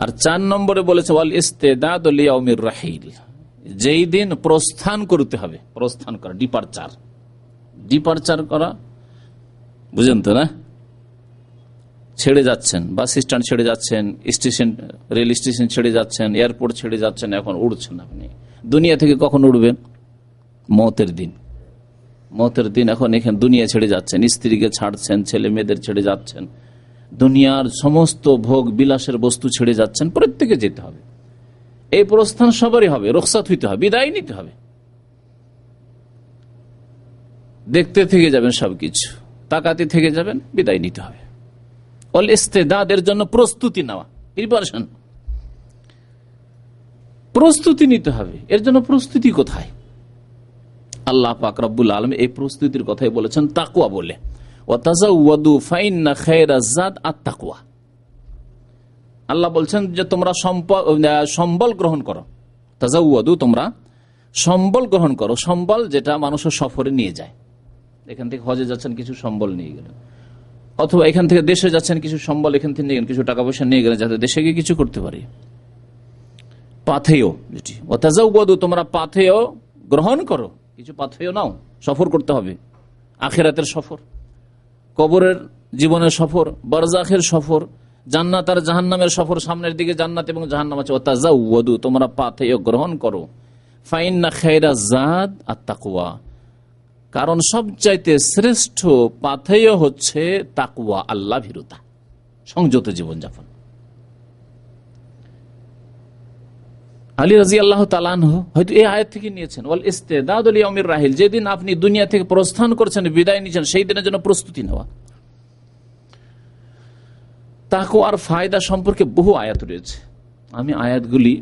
আর 4 নম্বরে বলেছে ওয়াল ইস্তিদাদু লিয়াউমির রাহিল, যেই দিন প্রস্থান করতে হবে, প্রস্থান করা, ডিপারচার করা, বুঝেন তো না? ছেড়ে যাচ্ছেন, বাস স্ট্যান্ড ছেড়ে যাচ্ছেন, স্টেশন, রেল স্টেশন ছেড়ে যাচ্ছেন, এয়ারপোর্ট ছেড়ে যাচ্ছেন, এখন উড়ছেন আপনি। দুনিয়া থেকে কখন উড়বেন? মওতের দিন। মওতের দিন এখন এখানে দুনিয়া ছেড়ে যাচ্ছেন, স্ত্রীকে ছাড়ছেন, ছেলে মেয়েদের ছেড়ে যাচ্ছেন, দুনিয়ার সমস্ত ভোগ বিলাসের বস্তু ছেড়ে যাচ্ছেন, প্রত্যেকে যেতে হবে। এই প্রস্থান সবারই হবে, রুখসাত হইতে হবে, বিদায় নিতে হবে। দেখতে থেকে যাবেন সবকিছু, তাকাতে থেকে যাবেন, বিদায় নিতে হবে। অল ইস্তেদাদের জন্য প্রস্তুতি নেওয়া, প্রিপারেশন, প্রস্তুতি নিতে হবে। এর জন্য প্রস্তুতি কোথায়? আল্লাহ পাক রব্বুল আলামিন এই প্রস্তুতির কথাই বলেছেন তাকওয়া বলে। ওয়াতাজাওয়াদু ফাইন্না খায়রাজ যাদ আত-তাকওয়া। আল্লাহ বলছেন যে তোমরা সম্বল গ্রহণ করো। তাজাওয়াদু, তোমরা সম্বল গ্রহণ করো। সম্বল যেটা মানুষের সফরে নিয়ে যায়, এখান থেকে হজে যাচ্ছেন, কিছু সম্বল নিয়ে গেলেন, অথবা এখান থেকে দেশে যাচ্ছেন, কিছু সম্বল এখান থেকে নিয়ে গেলেন, কিছু টাকা পয়সা নিয়ে গেলেন, যাতে দেশে গিয়ে কিছু করতে পারি। পাথেয়, যেটি ওয়াতাজাওয়াদু, তোমরা পাথেয় গ্রহণ করো, কিছু পাথেয় নাও, সফর করতে হবে। আখিরাতের সফর, কবরের জীবনের সফর, বারজাখের সফর, জান্নাত আর জাহান্নামের সফর, সামনের দিকে জান্নাত এবং জাহান্নাম আছে। ওয়াতাজাওয়াদু, তোমরা পাথেয় গ্রহণ করো। ফাইন্না খায়রাজ যাদ আত-তাকওয়া, কারণ সবচাইতে শ্রেষ্ঠ পাথেয় হচ্ছে তাকওয়া, আল্লাহ ভীরুতা, সংযত জীবনযাপন। আলী রাদিয়াল্লাহু তাআলা আনহু হয়তো এই আয়াত থেকে নিয়েছেন, ওয়াল ইস্তিদাদু লিয়াউমির রাহিল, যেদিন আপনি দুনিয়া থেকে প্রস্থান করছেন, বিদায় নিচ্ছেন, সেই দিনের জন্য প্রস্তুতি নেওয়া। তাকওয়ার ফায়দা সম্পর্কে বহু আয়াত রয়েছে। আমি আয়াতগুলি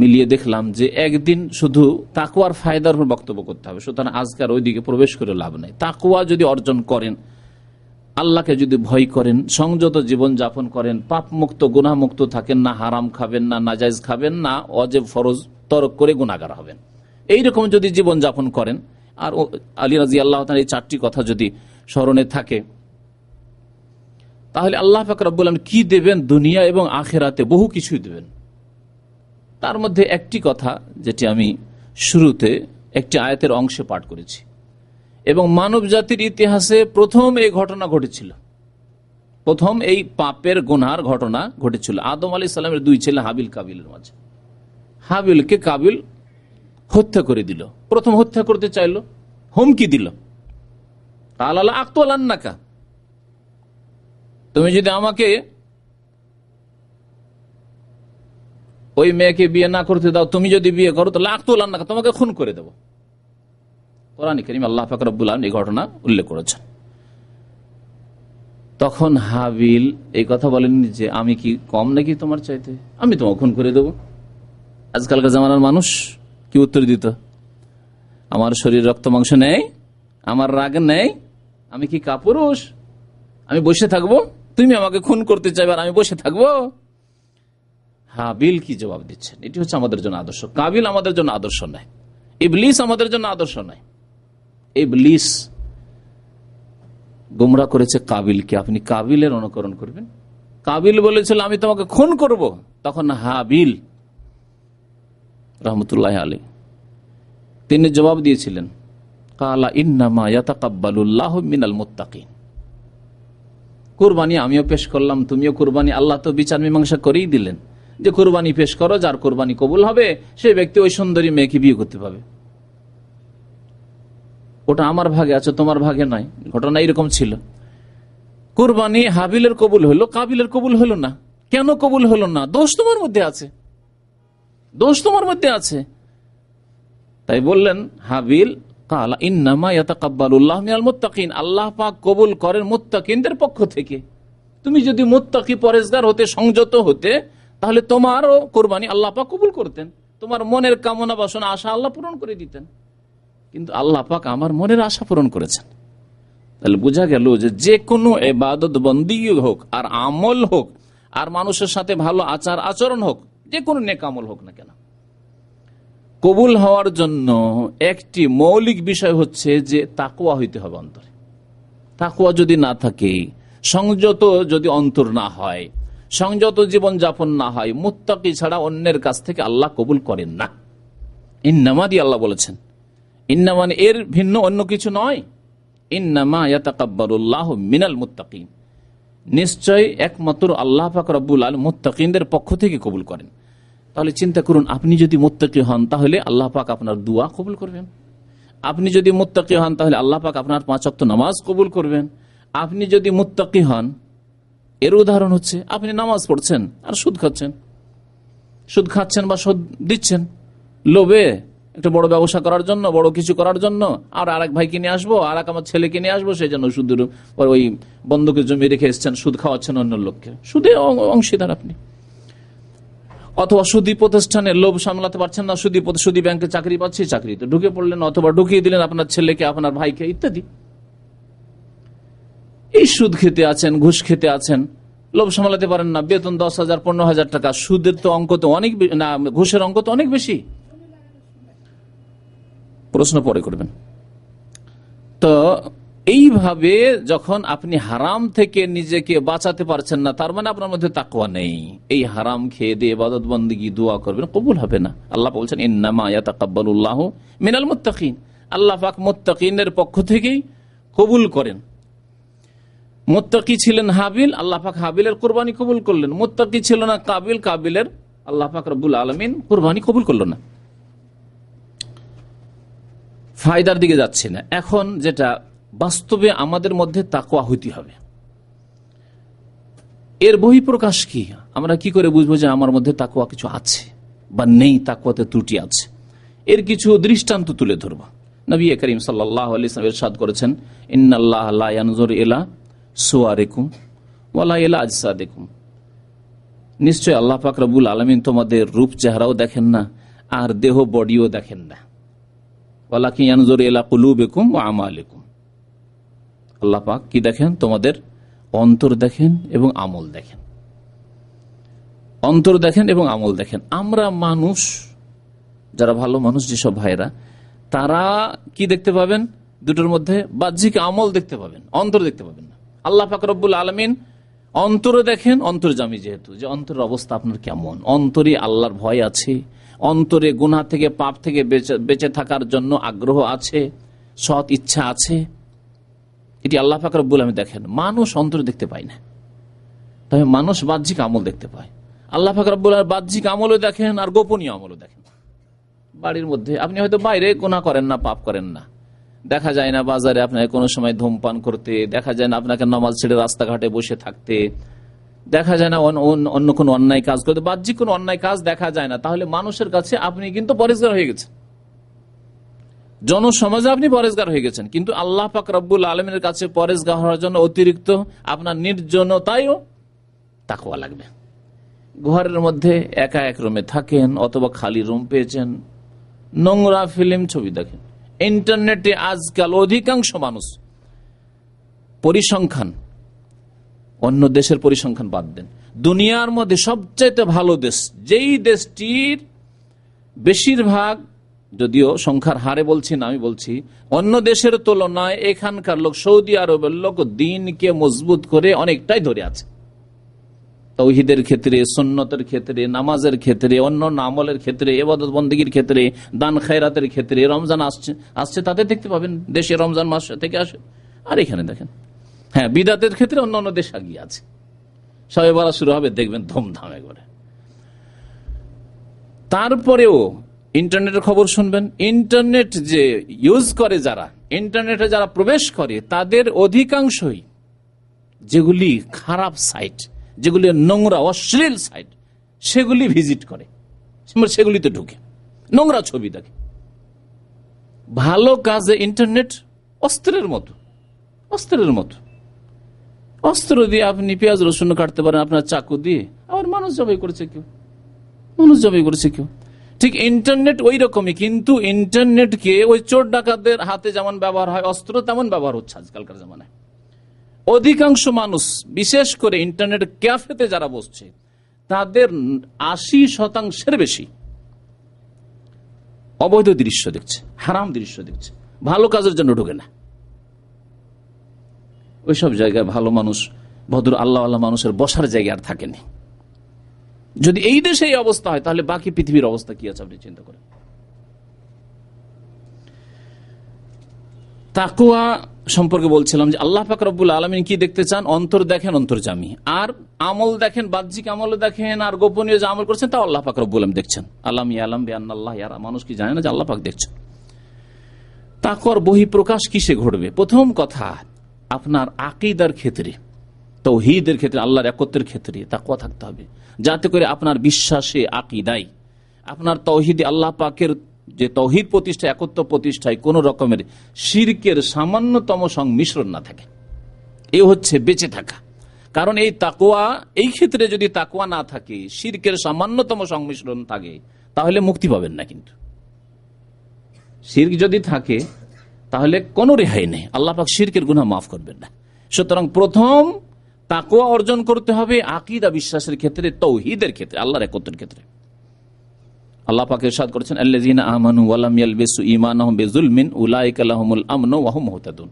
মিলিয়ে দেখলাম যে একদিন শুধু তাকওয়ার ফায়দার উপর বক্তব্য করতে হবে, সুতরাং আজকার ওইদিকে প্রবেশ করে লাভ নাই। তাকওয়া যদি অর্জন করেন, আল্লাহকে যদি ভয় করেন, সংযত জীবন যাপন করেন, পাপ মুক্ত গুনাহমুক্ত থাকেন, না হারাম খাবেন, না নাজায়েজ খাবেন, না ওয়াজিব ফরজ তরক করে গুনাহগার হবেন, এইরকম যদি জীবন যাপন করেন, আর আলী রাদিয়াল্লাহু তাআলা এই 4টি কথা যদি স্মরণে থাকে, তাহলে আল্লাহ পাক রব্বুল আলামিন কি দেবেন? দুনিয়া এবং আখিরাতে বহু কিছুই দেবেন। তার মধ্যে একটি কথা, যেটি আমি শুরুতে একটি আয়াতের অংশে পাঠ করেছি, এবং মানব জাতির ইতিহাসে প্রথম এই ঘটনা ঘটেছিল, প্রথম এই পাপের গুনার ঘটনা ঘটেছিল আদম আলাইহিস সালামের 2 ছেলে হাবিল কাবিলের মাঝে। হাবিলকে কাবিল হত্যা করে দিল, প্রথম হত্যা করতে চাইল, হুমকি দিল, কালা আকতুলান্নাকা, তুমি যদি আমাকে ওই মেয়েকে বিয়ে না করতে দাও, তুমি যদি বিয়ে করো তো আকতুলান্নাকা, তোমাকে খুন করে দেব। কোরআনে কারীমে আল্লাহ পাক রব্বুল আলামিন এই ঘটনা উল্লেখ করেছেন। তখন হাবিল এই কথা বলেননি যে আমি কি কম নাকি তোমার চাইতে, আমি তোমাকে খুন করে দেব। আজকালকার জামানার মানুষ কি উত্তর দিত? আমার শরীর রক্ত মাংস নেই, আমার রাগ নেই, আমি কি কাপুরুষ, আমি বসে থাকবো? তুমি আমাকে খুন করতে চাইবে আর আমি বসে থাকবো? হাবিল কি জবাব দিচ্ছেন? এটি হচ্ছে আমাদের জন্য আদর্শ। কাবিল আমাদের জন্য আদর্শ নয়, ইবলিস আমাদের জন্য আদর্শ নয়। ইবলিস গোমরা করেছে কাবিলকে, আপনি কাবিলের অনুকরণ করবেন? কাবিল বলেছিল আমি তোমাকে খুন করব, তখন হাবিল রহমতুল্লাহ আলাইহি তিনি জবাব দিয়েছিলেন, কালা ইন্নামা ইয়াতাকাব্বালুল্লাহু মিনাল মুত্তাকিন। কুরবানি আমিও পেশ করলাম, তুমিও কুরবানি, আল্লাহ তো বিচার মীমাংসা করেই দিলেন যে কুরবানি পেশ করো, যার কুরবানি কবুল হবে সেই ব্যক্তি ওই সুন্দরী মেয়েকে বিয়ে করতে পাবে। ওটা আমার ভাগে আছে, তোমার ভাগে নাই। ঘটনা এরকম ছিল। কুরবানি হাবিলের কবুল হলো, কাবিলের কবুল হলো না। কেন কবুল হলো না? দোষ তোমার মধ্যে আছে, দোষ তোমার মধ্যে আছে। তাই বললেন হাবিল, কালা ইন্নামা ইয়াতাকাব্বালুল্লাহু মিনাল মুত্তাকিন, আল্লাহ পাক কবুল করেন মুত্তাকিনদের পক্ষ থেকে। তুমি যদি মুত্তাকি পরেজগার হতে, সংযত হতে, তাহলে তোমারও কুরবানি আল্লাহ পাক কবুল করতেন। তোমার মনের কামনা বাসনা আশা আল্লাহ পূরণ করে দিতেন। কিন্তু আল্লাহ পাক আমার মনের আশা পূরণ করেছেন। তাহলে বোঝা গেল যে কোনো ইবাদত বন্দি হোক আর আমল হোক আর মানুষের সাথে ভালো আচার আচরণ হোক, যে কোনো নেক আমল হোক না কেন, কবুল হওয়ার জন্য একটি মৌলিক বিষয় হচ্ছে যে তাকওয়া হইতে হবে অন্তরে। তাকওয়া যদি না থাকে, সংযত যদি অন্তর না হয়, সংযত জীবন যাপন না হয়, মুত্তাকি ছাড়া অন্যের কাছ থেকে আল্লাহ কবুল করেন না। ইন্নামা দিয়ে আল্লাহ বলেছেন, ইন্নামা এর ভিন্ন অন্য কিছু নয়। ইন্নামা ইয়াতাকাব্বালুল্লাহু মিনাল মুত্তাকিন, নিশ্চয় একমাত্র আল্লাহ পাক রব্বুল আলামিন মুত্তাকিনদের পক্ষ থেকে কবুল করেন। তাহলে চিন্তা করুন, আপনি যদি মুত্তাকি হন তাহলে আল্লাহ পাক আপনার দোয়া কবুল করবেন। আপনি যদি মুত্তাকি হন তাহলে আল্লাহ পাক আপনার 5 ওয়াক্ত নামাজ কবুল করবেন। আপনি যদি মুত্তাকি হন, এর উদাহরণ হচ্ছে আপনি নামাজ পড়ছেন আর সুদ খাচ্ছেন বা সুদ দিচ্ছেন লোভে, একটা বড় ব্যবসা করার জন্য, বড় কিছু করার জন্য, আর আরেক ভাইকে নিয়ে আসবো, আর এক আমার ছেলেকে নিয়ে আসবো, সেই জন্য সুদের ওই বন্ধকে জমি রেখে এসছেন, সুদ খাওয়াচ্ছেন অন্য লোককে, সুদে অংশীদার আপনি। অথবা সুদী প্রতিষ্ঠানে লোভ সামলাতে পারছেন না, সুদী ব্যাংকে চাকরি পাচ্ছি, চাকরিতে ঢুকে পড়লেন, অথবা ঢুকিয়ে দিলেন আপনার ছেলেকে, আপনার ভাইকে ইত্যাদি। এই সুদ খেতে আছেন, ঘুষ খেতে আছেন, লোভ সামলাতে পারেন না, বেতন 10,000 15,000 টাকা, সুদের তো অঙ্ক তো অনেক না, ঘুষের অঙ্ক তো অনেক বেশি। প্রশ্ন পরে করবেন। তো এইভাবে যখন আপনি হারাম থেকে নিজেকে বাঁচাতে পারছেন না, তার মানে আপনার মধ্যে তাকওয়া নেই। এই হারাম খেয়ে দিয়ে ইবাদত বন্দেগী দোয়া করবেন, কবুল হবে না। আল্লাহ বলছেন ইন্নামা ইয়াতাকাব্বালুল্লাহু মিনাল মুত্তাকিন, আল্লাহ পাক মুত্তাকিনের পক্ষ থেকেই কবুল করেন। মুত্তাকি ছিলেন হাবিল, আল্লাহ পাক হাবিলের কুরবানি কবুল করলেন। মুত্তাকি ছিল না কাবিল, কাবিলের আল্লাহ পাক রব্বুল আলামিন কুরবানি কবুল করল না। ফায়দার দিকে যাচ্ছে না। এখন যেটা বাস্তবে আমাদের মধ্যে তাকওয়া হইতে হবে, এর বহিঃপ্রকাশ কি? আমরা কি করে বুঝবো যে আমার মধ্যে তাকওয়া কিছু আছে বা নেই, তাকওয়াতে ত্রুটি আছে? এর কিছু দৃষ্টান্ত তুলে ধরব। নবী করিম সাল্লাল্লাহু আলাইহি ওয়াসাল্লাম ইরশাদ করেছেন, ইন্নাল্লাহা লা ইয়ানজুরু ইলা সুওয়ারিকুম ওয়ালা ইলা আজসাদিকুম, নিশ্চয় আল্লাহ পাক রব্বুল আলামিন তোমাদের রূপ চেহারাও দেখেন না আর দেহ বডিও দেখেন না। ওয়ালাকিন ইয়ানজুরু ইলা কুলুবিকুম ওয়া আমালিকুম, আল্লাহ পাক কি দেখেন? তোমাদের অন্তর দেখেন এবং আমল দেখেন। অন্তর দেখেন এবং আমল দেখেন। আমরা মানুষ, যারা ভালো মানুষ, যেসব ভাইরা, তারা কি দেখতে পাবেন? দুটোর মধ্যে বাহ্যিক আমল দেখতে পাবেন, অন্তর দেখতে পাবেন না। আল্লাহ পাক রব্বুল আলামিন অন্তরে দেখেন, অন্তর্যামী যেহেতু, যে অন্তরের অবস্থা আপনার কেমন, অন্তরে আল্লাহর ভয় আছে, অন্তরে গুনাহ থেকে পাপ থেকে বেঁচে থাকার জন্য আগ্রহ আছে, সৎ ইচ্ছা আছে, এটি আল্লাহ পাক রব্বুল আলামিন দেখেন। মানুষ অন্তরে দেখতে পায় না, তবে মানুষ বাহ্যিক আমল দেখতে পায়। আল্লাহ পাক রব্বুল আলামিন বাহ্যিক আমলও দেখেন আর গোপনীয় আমলও দেখেন। বাড়ির মধ্যে আপনি হয়তো বাইরে গুনাহ করেন না, পাপ করেন না, দেখা যায় না বাজারে আপনাকে কোনো সময় ধূমপান করতে, দেখা যায় না আপনাকে নামাজ ছেড়ে রাস্তাঘাটে বসে থাকতে, দেখা যায় না অন্য কোনো অন্যায় কাজ করতে, বাহ্যিক কোনো অন্যায় কাজ দেখা যায় না। তাহলে মানুষের কাছে আপনি কিন্তু পরেজগার হয়ে গেছেন, জনসমাজে আপনি পরেজগার হয়ে গেছেন। কিন্তু আল্লাহ পাক রব্বুল আলামিনের কাছে পরেজগার হওয়ার জন্য অতিরিক্ত আপনার নির্জনতায়ও তাকওয়া লাগবে। ঘরের মধ্যে একা এক রুমে থাকেন অথবা খালি রুম পেয়েছেন, নোংরা ফিল্ম ছবি দেখেন। ইন্টারনেটে আজকাল অধিকাংশ মানুষ, পরিসংখ্যান, অন্য দেশের পরিসংখ্যান বাদ দেন, দুনিয়ার মধ্যে সবচেয়ে ভালো দেশ, যেই দেশটির বেশিরভাগ, যদিও সংখ্যার হারে বলছি না, আমি বলছি অন্য দেশের তুলনায় এখানকার লোক, সৌদি আরবের লোক দ্বীনকে মজবুত করে অনেকটাই ধরে আছে। তাওহীদের ক্ষেত্রে, সুন্নতের ক্ষেত্রে, নামাজের ক্ষেত্রে, অন্য আমলের ক্ষেত্রে, ইবাদত বন্দেগীর ক্ষেত্রে, দান খায়রাতের ক্ষেত্রে। রমজান আসছে তাতে দেখতে পাবেন দেশে রমজান মাস থেকে আসে, আর এখানে দেখেন, হ্যাঁ, বিদাতের ক্ষেত্রে অন্য অন্য দেশ এগিয়ে আছে। শবে বরাত শুরু হবে, দেখবেন ধুমধামে করে। তারপরেও ইন্টারনেটের খবর শুনবেন, ইন্টারনেট যে ইউজ করে, যারা ইন্টারনেটে যারা প্রবেশ করে, তাদের অধিকাংশই যেগুলি খারাপ সাইট, যেগুলি নোংরা অশ্লীল সাইট, সেগুলি ভিজিট করে, সেগুলিতে ঢুকে নোংরা ছবি দেখে। ভালো কাজে ইন্টারনেট অস্ত্রের মতো, অস্ত্রের মতো। অস্ত্র দিয়ে আপনি পেঁয়াজ রসুন কাটতে পারেন আপনার চাকু দিয়ে, আবার মানুষ জবাই করেছে কেউ, মানুষ জবাই করেছে কেউ। ঠিক ইন্টারনেট ওই রকমই, কিন্তু ইন্টারনেটকে ওই চোর ডাকাতদের হাতে যেমন ব্যবহার হয় অস্ত্র, তেমন ব্যবহার হচ্ছে আজকালকার জামানায়। অধিকাংশ মানুষ, বিশেষ করে ইন্টারনেট ক্যাফেতে যারা বসছে, তাদের 80% বেশি অবৈধ দৃশ্য দেখছে, হারাম দৃশ্য দেখছে, ভালো কাজের জন্য ঢোকে না। ওইসব জায়গায় ভালো মানুষ, ভদ্র আল্লাহওয়ালা মানুষের বসার জায়গা আর থাকেনি। যদি এই দেশে এই অবস্থা হয়, তাহলে বাকি পৃথিবীর অবস্থা কি আছে আপনি চিন্তা করেন। তাকওয়া সম্পর্কে বলছিলাম যে আল্লাহ পাক রব্বুল আলামিন কি দেখতে চান? অন্তর দেখেন, অন্তর্যামী, আর আমল দেখেন, বাহ্যিক আমল দেখেন, আর গোপনীয় যে আমল করছেন তা আল্লাহ পাক রব্বুল আলামিন দেখছেন। আলাম ইয়ালাম বিআন্নাল্লাহ ইয়ারা, মানুষ কি জানে না যে আল্লাহ পাক দেখছেন? তাকওয়ার বহিঃপ্রকাশ কিসে ঘটবে? প্রথম কথা, আপনার আকীদার ক্ষেত্রে, তাওহীদের ক্ষেত্রে, আল্লাহর একত্বের ক্ষেত্রে তাকওয়া থাকতে হবে, যাতে করে আপনার বিশ্বাসে, আকীদায়, আপনার তাওহীদে, আল্লাহ পাকের যে তাওহীদ প্রতিষ্ঠা, একত্ব প্রতিষ্ঠায় কোন রকমের শিরকের সামান্যতম সংমিশ্রণ না থাকে। এই হচ্ছে বেঁচে থাকা। কারণ এই তাকওয়া, এই ক্ষেত্রে যদি তাকওয়া না থাকে, শিরকের সামান্যতম সংমিশ্রণ থাকে, তাহলে মুক্তি পাবেন না। কিন্তু শিরক যদি থাকে তাহলে কোনো রেহাই নেই, আল্লাহ পাক শিরকের গুনাহ মাফ করবেন না। সুতরাং প্রথম তাকওয়া অর্জন করতে হবে আকীদা, বিশ্বাসের ক্ষেত্রে, তাওহীদের ক্ষেত্রে, আল্লাহর একত্বের ক্ষেত্রে। আল্লাহ পাক ইরশাদ করেছেন, আল্লাযীনা আমানু ওয়া লাম ইয়ালবিসু ঈমানাহুম বিযুলমিন উলাইকা লাহুমুল আমনু ওয়া হুম মুহতাদুন।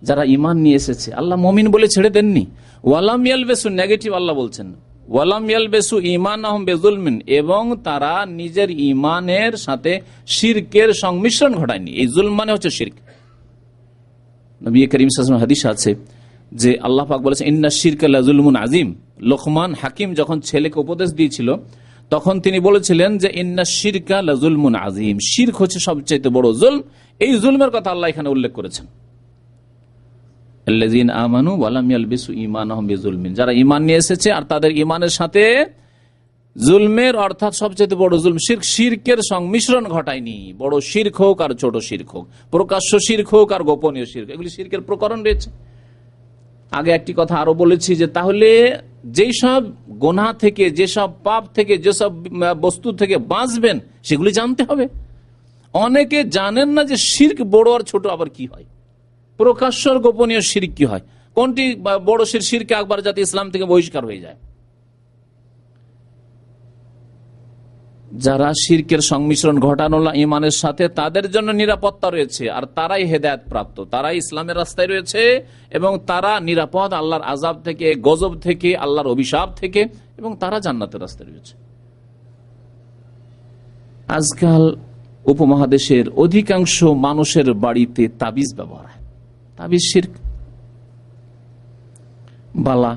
যারা ঈমান নিয়ে এসেছে, আল্লাহ মুমিন বলে ছেড়ে দেননি। ওয়া লাম ইয়ালবিসু, নেগেটিভ আল্লাহ বলছেন, ওয়া লাম ইয়ালবিসু ঈমানাহুম বিযুলমিন, এবং তারা নিজের ঈমানের সাথে শিরকের সংমিশ্রণ ঘটায়নি। এই জুলম মানে হচ্ছে শিরক। নবী করিম সাল্লাল্লাহু আলাইহি ওয়াসাল্লাম হাদিস আছে যে আল্লাহ পাক বলেছেন, ইন্নাশ শিরকা লাযুলমুন আযীম। লোকমান হাকিম যখন ছেলেকে উপদেশ দিয়েছিল, তখন তিনি বলেছিলেন যে ইন্নাশ শিরকা লাযুলমুন আযীম, শিরক হচ্ছে সবচেয়ে বড় জুলম। এই জুলমের কথা আল্লাহ এখানে উল্লেখ করেছেন, আল্লাযীনা আমানু ওয়া লাম ইয়ালবিসু ঈমানাহুম বিযুলমিন, যারা ঈমান নিয়ে এসেছে আর তাদের ঈমানের সাথে জুলমের, অর্থাৎ সবচেয়ে বড় জুলম শিরক, শিরকের সংমিশ্রণ ঘটায়নি। বড় শিরক হোক আর ছোট শিরক হোক, প্রকাশ্য শিরক হোক আর গোপনীয় শিরক, এগুলি শিরকের প্রকরণ রয়েছে। আগে একটি কথা আরো বলেছি যে তাহলে যেই সব গুনাহ থেকে, যেসব পাপ থেকে, যেসব বস্তু থেকে বাঁচবেন, সেগুলি জানতে হবে। অনেকে জানেন না যে শিরক বড় আর ছোট আবার কি হয়, প্রকাশ্য আর গোপনীয় শিরক কি হয়, কোনটি বড় শিরক আকবার, যাতে ইসলাম থেকে বহিষ্কার হয়ে যায়। যারা শিরকের সংমিশ্রণ ঘটানো ঈমানের সাথে, তাদের জন্য নিরাপত্তা রয়েছে, আর তারাই হেদায়েত প্রাপ্ত, তারাই ইসলামের রাস্তায় রয়েছে, এবং তারা নিরাপদ আল্লাহর আযাব থেকে, গজব থেকে, আল্লাহর অভিশাপ থেকে, এবং তারা জান্নাতের রাস্তায় রয়েছে। আজকাল উপমহাদেশের অধিকাংশ মানুষের বাড়িতে তাবিজ ব্যবহার হয়। তাবিজ শিরক। বালা,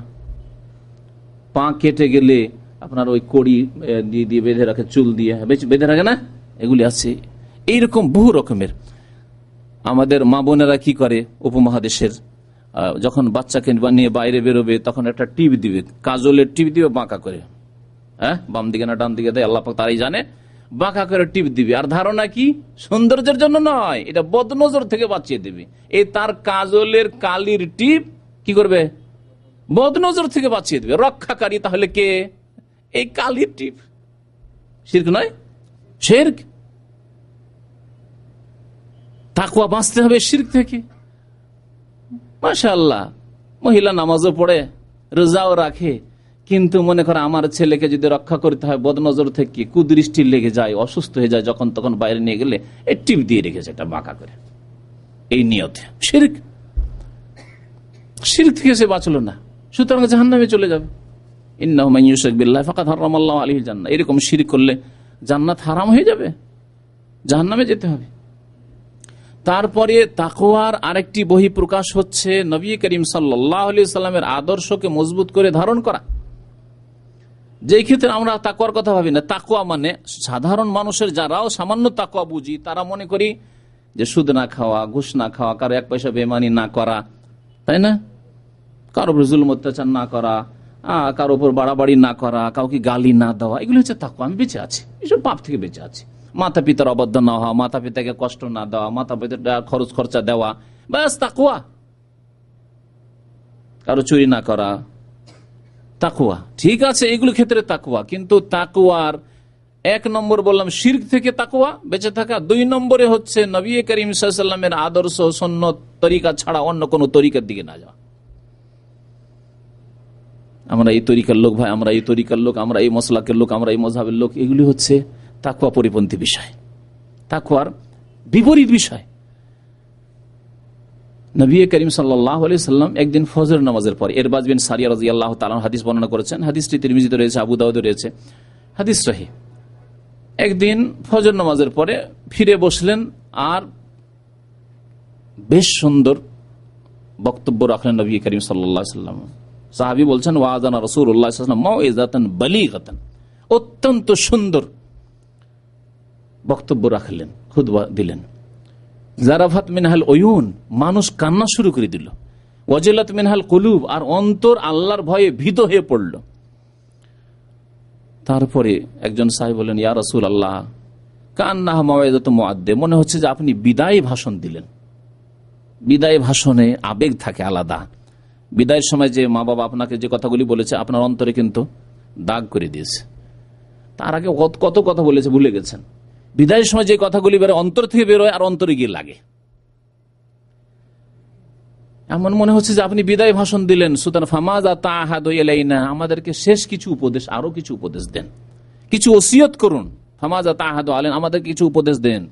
পা কেটে গেলে আপনার ওই কড়ি দিয়ে বেঁধে রাখে, চুল দিয়ে বেঁধে রাখে না, এগুলি আছে। এইরকম বহু রকমের। আমাদের মা বোনেরা কি করে, উপমহাদেশের, যখন বাচ্চাকে নিয়ে বাইরে বেরোবে, তখন একটা টিপ দিবে, কাজলের টিপ দিবে বাঁকা করে, হ্যাঁ, বাম দিকে না ডান দিকে দেয় আল্লাহ পাক তারাই জানে, বাঁকা করে টিপ দিবে। আর ধারণা কি, সৌন্দর্যের জন্য নয়, এটা বদনজর থেকে বাঁচিয়ে দেবে। এই তার কাজলের কালির টিপ কি করবে, বদনজর থেকে বাঁচিয়ে দেবে। রক্ষাকারী তাহলে কে? এই কালির টিপ। শিরক নয়, শিরক। তাকওয়া বাঁচতে হবে শিরক থেকে। মাশাআল্লাহ, মহিলা নামাজও পড়ে, রোজাও রাখে, কিন্তু মনে করে আমার ছেলেকে যদি রক্ষা করতে হয় বদনজর থেকে, কুদৃষ্টি লেগে যায়, অসুস্থ হয়ে যায়, যখন তখন বাইরে নিয়ে গেলে এই টিপ দিয়ে রেখেছে একটা বাঁকা করে, এই নিয়তে। শিরক। শিরক থেকে সে বাঁচলো না, সুতরাং জাহান্নামে চলে যাবে। ইন্নাহু মান ইউশরিক বিল্লাহি ফাকাদ হারামাল্লাহু আলাইহিল জান্নাহ। এরকম শিরক করলে জান্নাত হারাম হয়ে যাবে, জাহান্নামে যেতে হবে। তারপরে তাকওয়ার আরেকটি বহিঃপ্রকাশ হচ্ছে নবী করিম সাল্লাল্লাহু আলাইহি সাল্লামের আদর্শকে মজবুত করে ধারণ করা। যেই ক্ষেত্রে আমরা তাকওয়ার কথা ভাবি না, তাকওয়া মানে সাধারণ মানুষের, যারাও সামান্য তাকওয়া বুঝি, তারা মনে করি যে সুদ না খাওয়া, ঘুষ না খাওয়া, কারো এক পয়সা বেমানি না করা, তাই না, কারো উপর জুলুম অত্যাচার না করা, কারো উপর বাড়াবাড়ি না করা, কাউকে গালি না দেওয়া, এগুলো হচ্ছে তাকওয়া। আমি বেঁচে আছি, এসব পাপ থেকে বেঁচে আছি। মাতা পিতার অবাধ্য না হওয়া, মাতা পিতাকে কষ্ট না দেওয়া, মাতা পিতার খরচ খরচা দেওয়া, ব্যাস তাকওয়া। কারো চুরি না করা, তাকওয়া। ঠিক আছে, এগুলো ক্ষেত্রে তাকওয়া। কিন্তু তাকওয়ার এক নম্বর বললাম শিরক থেকে তাকওয়া বেঁচে থাকা, 2 নম্বরে হচ্ছে নবী করিম সাল্লাল্লাহু আলাইহি ওয়াসাল্লামের আদর্শ সুন্নত তরিকা ছাড়া অন্য কোনো তরিকার দিকে না যাওয়া। আমরা এই তরিকার লোক ভাই, আমরা এই তরিকার লোক, আমরা এই মসলাকের লোক, আমরা এই মযহাবের লোক, এগুলি হচ্ছে তাকওয়া পরিপন্থী বিষয়, তাকওয়ার বিপরীত বিষয়। নবী করিম সাল্লাল্লাহু আলাইহি সাল্লাম একদিন ফজর নামাজের পর ইরবাজ বিন সারিয়া রাদিয়াল্লাহু তাআলা হাদিস বর্ণনা করেছেন, হাদিসটি তিরমিজিতে রয়েছে, আবু দাউদে রয়েছে, হাদিস সহিহ। একদিন ফজর নামাজের পরে ফিরে বসলেন আর বেশ সুন্দর বক্তব্য রাখলেন নবী করিম সাল্লাল্লাহু আলাইহি সাল্লাম। সাহাবী বলছেন ওয়াজানা রাসূলুল্লাহ সাল্লাল্লাহু আলাইহি ওয়াসাল্লাম মাউইযাতান বালিগাতান, অত্যন্ত সুন্দর বক্তব্য রাখলেন, খুতবা দিলেন। জারাফাত মিনহাল উয়ুন, মানুষ কান্না শুরু করে দিল। ওয়াজিলাত মিনহাল কুলুব, আর অন্তর আল্লাহর ভয়ে ভীত হয়ে পড়ল। তারপরে একজন সাহাবী বলেন ইয়া রাসূলুল্লাহ কান্নাহা মাউইযাতু মুআদ্দে, মনে হচ্ছে যে আপনি বিদায় ভাষণ দিলেন। বিদায় ভাষণে আবেগ থাকে আলাদা। বিদায়ের সময় যে মা বাবা আপনাকে যে কথাগুলি বলেছে আপনার অন্তরে কিন্তু দাগ করে দিয়েছে। তার আগে কত কথা বলেছে ভুলে গেছেন। বিদায়ের সময় যে কথাগুলি বেরোয় অন্তর থেকে বেরোয় আর অন্তরে গিয়ে লাগে। এমন মনে হচ্ছে যে আপনি বিদায় ভাষণ দিলেন। সুতরাং ফামাযা তাআহাদু ইলাইনা, আমাদেরকে শেষ কিছু উপদেশ, আরো কিছু উপদেশ দেন, কিছু ওসিয়ত করুন। ফামাযা তাআহাদু আলাইনা, আমাদের কিছু উপদেশ দেন।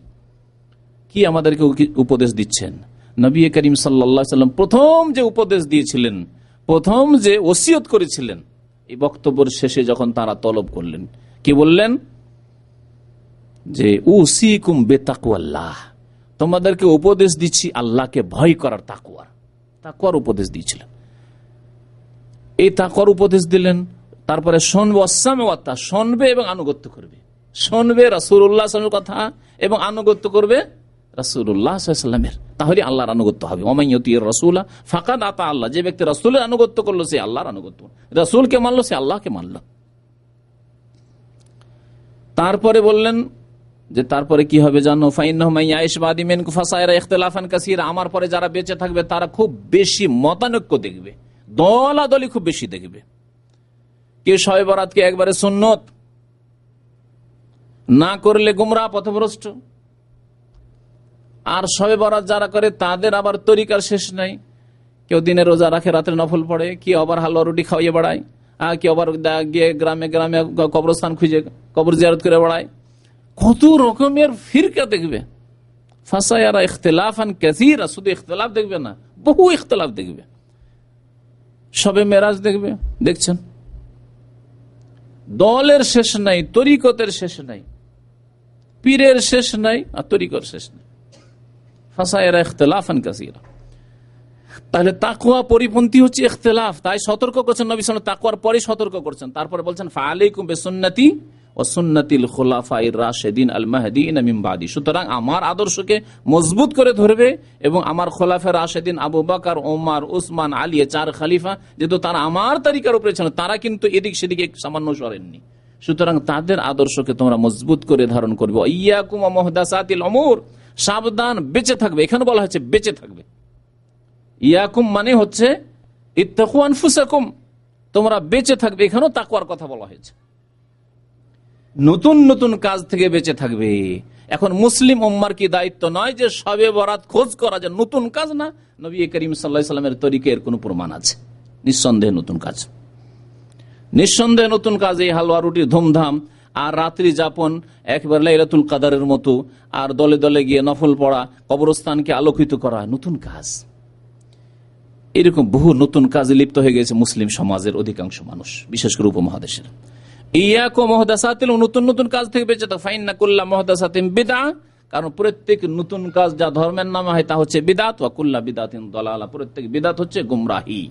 কি আমাদেরকে উপদেশ দিচ্ছেন? নবী করিম সাল্লাল্লাহু আলাইহি সাল্লাম প্রথম যে উপদেশ দিয়েছিলেন, প্রথম যে ওসিয়ত করেছিলেন, এই বক্তব্যের শেষে যখন তারা তলব করলেন, কি বললেন? যে উসিকুম বিতাকওয়াল্লাহ, তোমাদেরকে উপদেশ দিচ্ছি আল্লাহকে ভয় করার, তাকওয়ার উপদেশ দিয়েছিলেন। এই তাকওয়ার উপদেশ দিলেন। তারপরে শুনবে এবং আনুগত্য করবে, শুনবে রাসূলুল্লাহ সাল্লাল্লাহু আলাইহি ওয়াসাল্লামের কথা এবং আনুগত্য করবে রাসূলুল্লাহ সাল্লাল্লাহু আলাইহি ওয়াসাল্লামের। তাহলে আল্লাহর আনুগত্য হবে। ওয়া মান ইউতির রাসূলা ফাকাদ আতা আল্লাহ, যে ব্যক্তি রাসূলের আনুগত্য করলো সে আল্লাহর আনুগত্য, রাসূলকে মানলো সে আল্লাহকে মানলো। তারপরে বললেন যে তারপরে কি হবে জানো? ফাইন্নাহু মান ইয়াইশ বাদি মিনকুম ফাসায়ারা ইখতিলাফান কাসীরা, আমার পরে যারা বেঁচে থাকবে তারা খুব বেশি মতানৈক্য দেখবে, দলাদলি খুব বেশি দেখবে। কে শবে বরাতকে একবারে সুন্নত না করলে গুমরাহ পথভ্রষ্ট, আর শবে বরাত যারা করে তাদের আবার তরিকার শেষ নাই। কেউ দিনে রোজা রাখে, রাতের নফল পড়ে, কেউ আবার হালুয়া রুটি খাওয়িয়ে বেড়ায়, কেউ আবার গিয়ে গ্রামে গ্রামে কবরস্থান খুঁজে কবর জিয়ারত করে বেড়ায়। কত রকমের ফিরকা দেখবে। ফাসায়ারা ইখতিলাফান কাসীরা, শুধু ইখতিলাফ দেখবে না, বহু ইখতিলাফ দেখবে। শবে মেরাজ দেখবে, দেখছেন দলের শেষ নাই, তরিকতের শেষ নাই, পীরের শেষ নাই আর তরিকর শেষ নাই। ফাসায়ারা ইখতিলাফান কাসীরা। তাহলে তাকওয়া পরিপন্থী হচ্ছে ইখতিলাফ। তাই সতর্ক করছেন নবী সাল্লাল্লাহু আলাইহি ওয়াসাল্লাম, তাকওয়ার পরে সতর্ক করছেন। তারপরে বলছেন ফাআলাইকুম বিসুন্নতি ওয়া সুন্নাতিল খুলাফায়ে রাশিদিন আল মাহদিয়িন মিন বাদি, সুতরাং আমার আদর্শকে মজবুত করে ধরবে এবং আমার খোলাফায়ে রাশিদিন আবু বকর, ওমর, উসমান, আলী, 4 খলিফা, যেহেতু তারা আমার তরিকার উপরে ছিলেন, তারা কিন্তু এদিক সেদিকে সামান্য সরেননি। সুতরাং তাদের আদর্শকে তোমরা মজবুত করে ধারণ করবে। ইয়াকুম ওয়া মুহদাসাতিল উমুর, সাবধান, বেঁচে থাকবে। এখানে বলা হচ্ছে বেঁচে থাকবে। ইয়াকুম মানে হচ্ছে ইত্তাকু আনফুসাকুম, তোমরা বেঁচে থাকবে। এখানেও তাকওয়ার কথা বলা হয়েছে। নতুন নতুন কাজ থেকে বেঁচে থাকবে। এখন মুসলিম উম্মার কি দায়িত্ব নয় যে শবে বরাত খোঁজ করা, যে নতুন কাজ না? নবী করিম সাল্লাল্লাহু আলাইহি ওয়াসাল্লামের তরিকার কোনো প্রমাণ আছে? নিঃসন্দেহে নতুন কাজ, নিঃসন্দেহে নতুন কাজ। এই হালুয়া রুটির ধুমধাম আর রাত্রি যাপন একবার লাইলাতুল কাদারের মতো, আর দলে দলে গিয়ে নফল পড়া, কবরস্থানকে আলোকিত করা, নতুন কাজ। এরকম বহু নতুন কাজে লিপ্ত হয়ে গেছে মুসলিম সমাজের অধিকাংশ মানুষ, বিশেষ করে উপমহাদেশের। ইয়াকুম মুহদাসাতিল, নতুন নতুন কাজ থেকে বেঁচে থাকো। ফাইন্না কুল্লা মুহদাসাতিন বিদআ, কারণ প্রত্যেক নতুন কাজ যা ধর্মের নামে হয় তা হচ্ছে বিদআত, ওয়া কুল্লা বিদআতিন দালালা, প্রত্যেক বিদআত হচ্ছে গুমরাহি।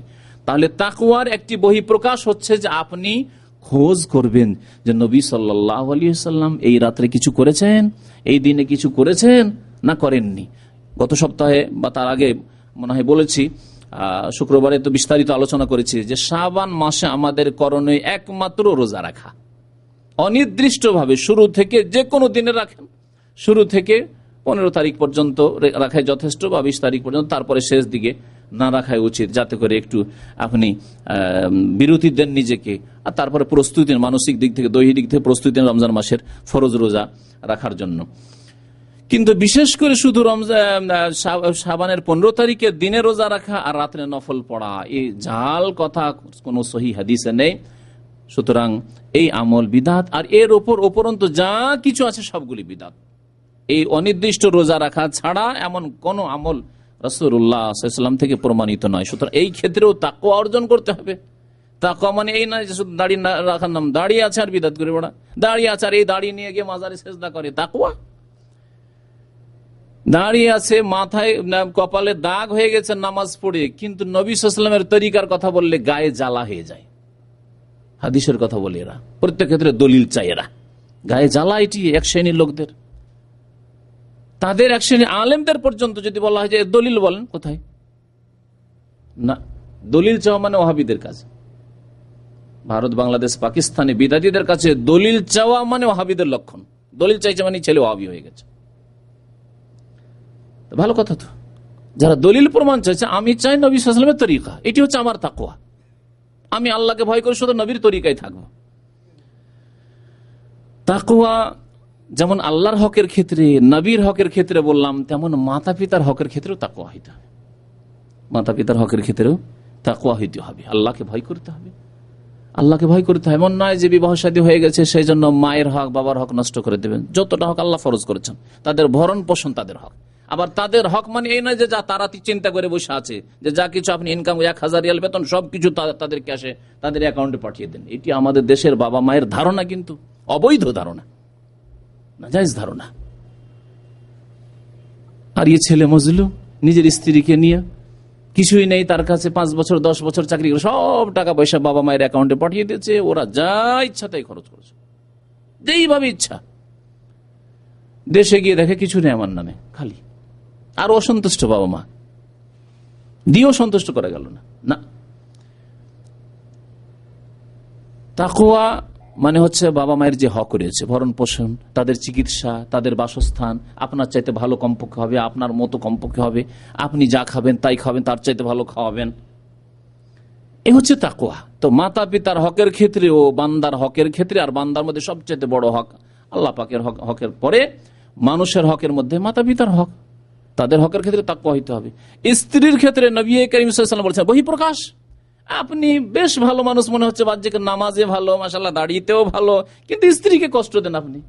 তাহলে তাকওয়ার একটি বহিঃপ্রকাশ হচ্ছে যে আপনি খোঁজ করবেন যে নবী সাল্লাল্লাহু আলাইহি ওয়াসাল্লাম এই রাত্রে কিছু করেছেন, এই দিনে কিছু করেছেন না করেননি। গত সপ্তাহে বা তার আগে মনে হয় বলেছি, শুক্রবারে তো বিস্তারিত আলোচনা করেছি যে শাবান মাসে আমাদের করণীয় একমাত্র রোজা রাখা, অনির্দিষ্টভাবে শুরু থেকে যে কোনো দিনে রাখেন, শুরু থেকে 15 তারিখ পর্যন্ত রাখাই যথেষ্ট, বা 20 তারিখ পর্যন্ত, তারপরে শেষ দিকে না রাখাই উচিত, যাতে করে একটু আপনি বিরতি দেন নিজেকে, আর তারপরে প্রস্তুতি মানসিক দিক থেকে দৈহিক দিক থেকে প্রস্তুতি রমজান মাসের ফরজ রোজা রাখার জন্য। কিন্তু বিশেষ করে শুধু শাবানের 15 তারিখে দিনে রোজা রাখা আর রাত্রে নফল পড়া, এই জাল কথা কোনো সহি হাদিসে নেই। সুতরাং এই আমল বিদাত, আর এর ওপর উপরন্ত যা কিছু আছে সবগুলি বিদাত। এই অনির্দিষ্ট রোজা রাখা ছাড়া এমন কোন আমল রাসূলুল্লাহ সাল্লাল্লাহু আলাইহি ওয়াসাল্লাম থেকে প্রমাণিত নয়। সুতরাং এই ক্ষেত্রেও তাকওয়া অর্জন করতে হবে। তাকওয়া মানে এই নয় যে শুধু দাড়ি রাখার নাম, দাঁড়িয়ে আছে আর বিদাত করে বেড়া, দাঁড়িয়ে আছে আর এই দাড়ি নিয়ে গিয়ে মাজারে সেজদা করে, তাকওয়া? দাঁড়িয়ে আছে, মাথায় কপালে দাগ হয়ে গেছে নামাজ পড়ে, কিন্তু নবী সাল্লাল্লাহু আলাইহি ওয়াসাল্লামের তরিকার কথা বললে গায়ে জ্বালা হয়ে যায়। হাদিসের কথা বলে এরা, প্রত্যেক ক্ষেত্রে দলিল চাই এরা। গায়ে জ্বালা এটি এক শ্রেণীর লোকদের, তাদের এক শ্রেণী আলেমদের পর্যন্ত যদি বলা হয় যে দলিল বলেন, কোথায়? না, দলিল চাওয়া মানে ওয়াহাবিদের কাজ। ভারত, বাংলাদেশ, পাকিস্তানে বিদাতীদের কাছে দলিল চাওয়া মানে ওয়াহাবিদের লক্ষণ। দলিল চাইছে মানে ছেলে ওয়াহাবি হয়ে গেছে। ভালো কথা তো, যারা দলিল প্রমাণ চাইছে, আমি চাই নবী সাল্লাল্লাহু আলাইহি ওয়াসাল্লামের তরিকা, এটি হচ্ছে আমার তাকওয়া, আমি আল্লাহকে ভয় করে শুধু নবীর তরিকায় থাকবো। তাকওয়া যেমন আল্লাহর হকের ক্ষেত্রে, নবীর হকের ক্ষেত্রে বললাম, তেমন মাতা পিতার হকের ক্ষেত্রেও তাকওয়া হইতে হবে। মাতা পিতার হকের ক্ষেত্রেও তাকওয়া হইতে হবে, আল্লাহকে ভয় করতে হবে। আল্লাহকে ভয় করতে হয়, এমন নয় যে বিবাহ শাদী হয়ে গেছে সেই জন্য মায়ের হক বাবার হক নষ্ট করে দেবেন। যতটা হক আল্লাহ ফরজ করেছেন, তাদের ভরণ পোষণ তাদের হক। আবার তাদের হক মানে এই নয় যে যা তারা চিন্তা করে বসে আছে যে যা কিছু আপনি ইনকাম 1000 রিয়াল বেতন সবকিছু তাদের ক্যাশে তাদের অ্যাকাউন্টে পাঠিয়ে দেন। এটি আমাদের দেশের বাবা মায়ের ধারণা, কিন্তু অবৈধ ধারণা, নাজায়েজ ধারণা। আর এই ছেলে মজলু নিজের স্ত্রীকে নিয়ে, কিছুই নেই তার কাছে, 5 বছর 10 বছর চাকরি করে সব টাকা পয়সা বাবা মায়ের অ্যাকাউন্টে পাঠিয়ে দিয়েছে, ওরা যা ইচ্ছা তাই খরচ করেছে, যেইভাবে ইচ্ছা। দেশে গিয়ে দেখে কিছু নেই আমার নামে, খালি। আর অসন্তুষ্ট বাবা মা, দিয়েও সন্তুষ্ট করা গেল না। না, তাকওয়া মানে হচ্ছে বাবা মায়ের যে হক রয়েছে, ভরণ পোষণ, তাদের চিকিৎসা, তাদের বাসস্থান আপনার চাইতে ভালো কমপক্ষে হবে, আপনার মতো কমপক্ষে হবে, আপনি যা খাবেন তাই খাবেন, তার চাইতে ভালো খাওয়াবেন, এই হচ্ছে তাকওয়া। তো মাতা পিতার হকের ক্ষেত্রে ও বান্দার হকের ক্ষেত্রে, আর বান্দার মধ্যে সবচেয়ে বড় হক আল্লাহ পাকের হকের পরে মানুষের হকের মধ্যে মাতা পিতার হক, তাদের হকের ক্ষেত্রে তাকওয়া হইতে হবে। স্ত্রীর ক্ষেত্রে নবী করিম সাল্লাল্লাহু আলাইহি ওয়াসাল্লাম বলেছেন বহিঃপ্রকাশ। আপনি বেশ ভালো মানুষ মনে হচ্ছে, বাহ্যিক নামাজে ভালো, মাশাআল্লাহ দাঁড়িয়েতেও ভালো, কিন্তু স্ত্রীকে কষ্ট দেন আপনি।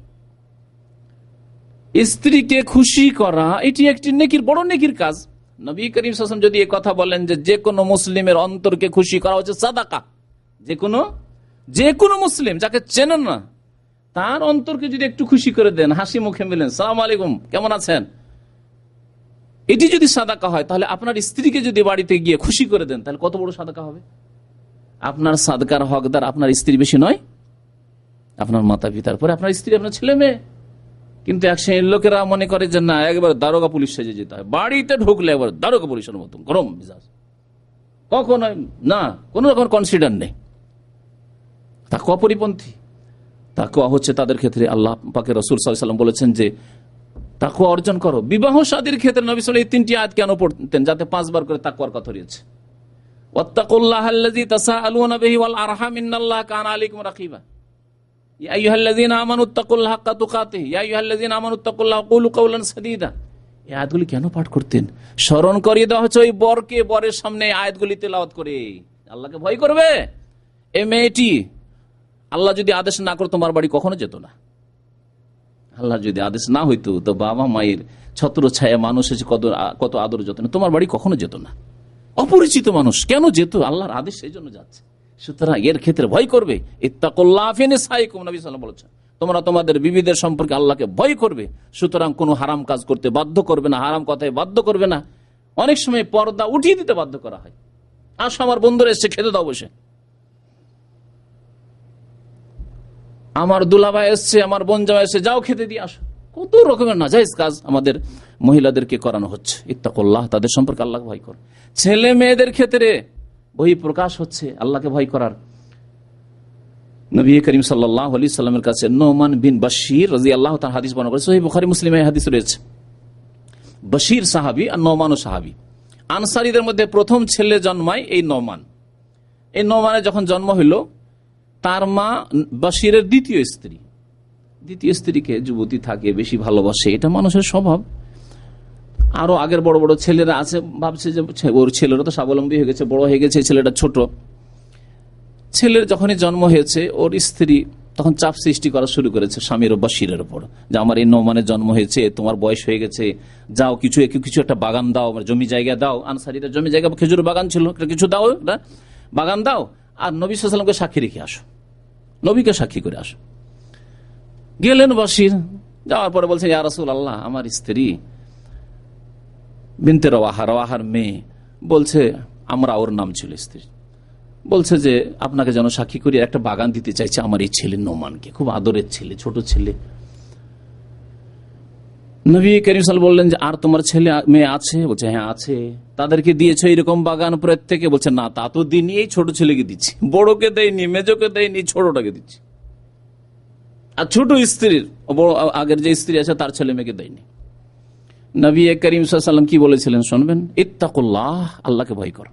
স্ত্রীকে খুশি করা এটি একটি নেকির, বড় নেকির কাজ। নবী করিম সাল্লাল্লাহু আলাইহি ওয়াসাল্লাম যদি এই কথা বলেন যে কোনো মুসলিমের অন্তরকে খুশি করা হচ্ছে সাদাকা, যে কোনো মুসলিম যাকে চেনেন না তার অন্তরকে যদি একটু খুশি করে দেন, হাসি মুখে মিলেন, সালাম আলাইকুম, কেমন আছেন, এটি যদি সাদাকা হয়, তাহলে আপনার স্ত্রীকে যদি বাড়িতে গিয়ে খুশি করে দেন, তাহলে কত বড় সাদাকা হবে। আপনার সাদকার হকদার আপনার স্ত্রী বেশি নয়, আপনার মাতা পিতার পরে আপনার স্ত্রী, আপনার ছেলে মেয়ে। কিন্তু এক শ্রেণীর লোকেরা মনে করে যে না, একবার দারোগা পুলিশ সেজে যেতে হয়, বাড়িতে ঢুকলে একবার দারোগা পুলিশের মতো গরম মেজাজ, কখনো না, কোন রকম কনসিডার নেই। তাকওয়া পরিপন্থী। তাকওয়া হচ্ছে তাদের ক্ষেত্রে, আল্লাহ পাকের রাসূল সাল্লাল্লাহু আলাইহি ওয়াসাল্লাম বলেছেন যে তাকওয়া অর্জন করো। বিবাহ শাদীর ক্ষেত্রে নবী সাল্লাল্লাহু আলাইহি ওয়াসাল্লাম এই 3টি আয়াত কেন পড়তেন? যাতে 5 বার করে তাকওয়ার কথা রয়েছে। ওয়াত্তাকুল্লাহাল্লাযী তাসাআলুনা বিহি ওয়াল আরহাম ইন্নাল্লাহা কানা আলাইকুম রাকিবা। ইয়া আইয়ুহাল্লাযীনা আমানুত্তাকুল্লাহা হাক্কা তুকাতিহি ইয়া আইয়ুহাল্লাযীনা আমানুত্তাকুল্লাহা ওয়া কুলু কাওলান সাদীদা। এই আয়াতগুলি কেন পাঠ করতেন? স্মরণ করিয়ে দেওয়া হচ্ছে ওই বরকে, বরের সামনে আয়াতগুলি তেলাওয়াত করে আল্লাহকে ভয় করবে। এই মেয়েটি আল্লাহ যদি আদেশ না করতো তোমার বাড়ি কখনো যেত না। আল্লাহ যদি আদেশ না হইতো তো বাবা মায়ের ছত্র ছায়া মানুষ এসে কত আদর যত্ন, তোমার বাড়ি কখনো যেত না। অপরিচিত মানুষ কেন যেত? আল্লাহর আদেশ সেই জন্য যাচ্ছে। সুতরাং এর ক্ষেত্রে ভয় করবে। ইত্তাকুল্লাহ ফি নিসাইকুম, নবী সাল্লাল্লাহু আলাইহি ওয়াসাল্লাম বলেছেন তোমরা তোমাদের বিবিদের সম্পর্কে আল্লাহকে ভয় করবে। সুতরাং কোনো হারাম কাজ করতে বাধ্য করবে না, হারাম কথায় বাধ্য করবে না। অনেক সময় পর্দা উঠিয়ে দিতে বাধ্য করা হয়। আসো আমার বন্ধুরা এসে খেতে দাও বসে, আমার দুলাভাই এসছে, আমার বোন জামাই এসছে, যাও খেতে দিয়ে আসো। কত রকমের নাজায়েজ কাজ আমাদের মহিলাদেরকে করানো হচ্ছে। ইত্তাকুল্লাহ, তাদের সম্পর্কে আল্লাহকে ভয় কর। ছেলে মেয়েদের ক্ষেত্রে বহিঃপ্রকাশ হচ্ছে আল্লাহকে ভয় করার। নবী করিম সাল্লাল্লাহু আলাইহি সাল্লামের কাছে নোমান বিন বাশির রাদিয়াল্লাহু তাআলা হাদিস বর্ণনা করেছেন, সহিহ বুখারী মুসলিমে হাদিস রয়েছে। বাশির সাহাবী আর নোমানও সাহাবী। আনসারীদের মধ্যে প্রথম ছেলে জন্মায় এই নোমান। এই নোমানের যখন জন্ম হইল, তার মা বাশিরের দ্বিতীয় স্ত্রীকে যুবতী থাকে বেশি ভালোবাসে, এটা মানুষের স্বভাব। আরো আগের বড় বড় ছেলেরা আছে, ভাবছে যে ওর ছেলেরা তো স্বাবলম্বী হয়ে গেছে, বড় হয়ে গেছে, ছেলেটা ছোট। ছেলের যখনই জন্ম হয়েছে, ওর স্ত্রী তখন চাপ সৃষ্টি করা শুরু করেছে স্বামীর বাশিরের উপর, যে আমার এই নোমানের জন্ম হয়েছে, তোমার বয়স হয়ে গেছে, যাও কিছু একটা বাগান দাও, জমি জায়গা দাও। আনসারীরা জমি জায়গা, খেজুর বাগান ছিল, কিছু দাও, একটা বাগান দাও, আর নবী সাল্লাল্লাহু আলাইহি ওয়াসাল্লামকে সাক্ষী রেখে আসো, নবীকে সাক্ষী করে আসো। গেলেন বাশির, যাওয়ার পরে বলছে, ইয়া রাসূলুল্লাহ, আমার স্ত্রী বিনতে রওয়াহার মেয়ে বলছে, আমরা, ওর নাম ছিল স্ত্রী, বলছে যে আপনাকে যেন সাক্ষী করি, একটা বাগান দিতে চাইছে আমার এই ছেলে নোমানকে, খুব আদরের ছেলে, ছোট ছেলে। নবী করিম সাল্লাল্লাহু আলাইহি ওয়াসাল্লাম বললেন যে আর তোমার ছেলে মেয়ে আছে? বলছে হ্যাঁ আছে। তাদেরকে দিয়েছো এরকম বাগান প্রত্যেকে? বলছে না, তা তো দিনই, এই ছোট ছেলেকে দিচ্ছি, বড়কে দেয়নি, মেজোকে দেয়নি, ছোটটাকে দিচ্ছি। আর ছোট স্ত্রীর, আগের যে স্ত্রী আছে তার ছেলে মেয়েকে দেয়নি। নবী করিম সাল্লাল্লাহু আলাইহি ওয়াসাল্লাম কি বলেছিলেন শুনবেন? ইত্তাকুল্লাহ, আল্লাহকে ভয় করো,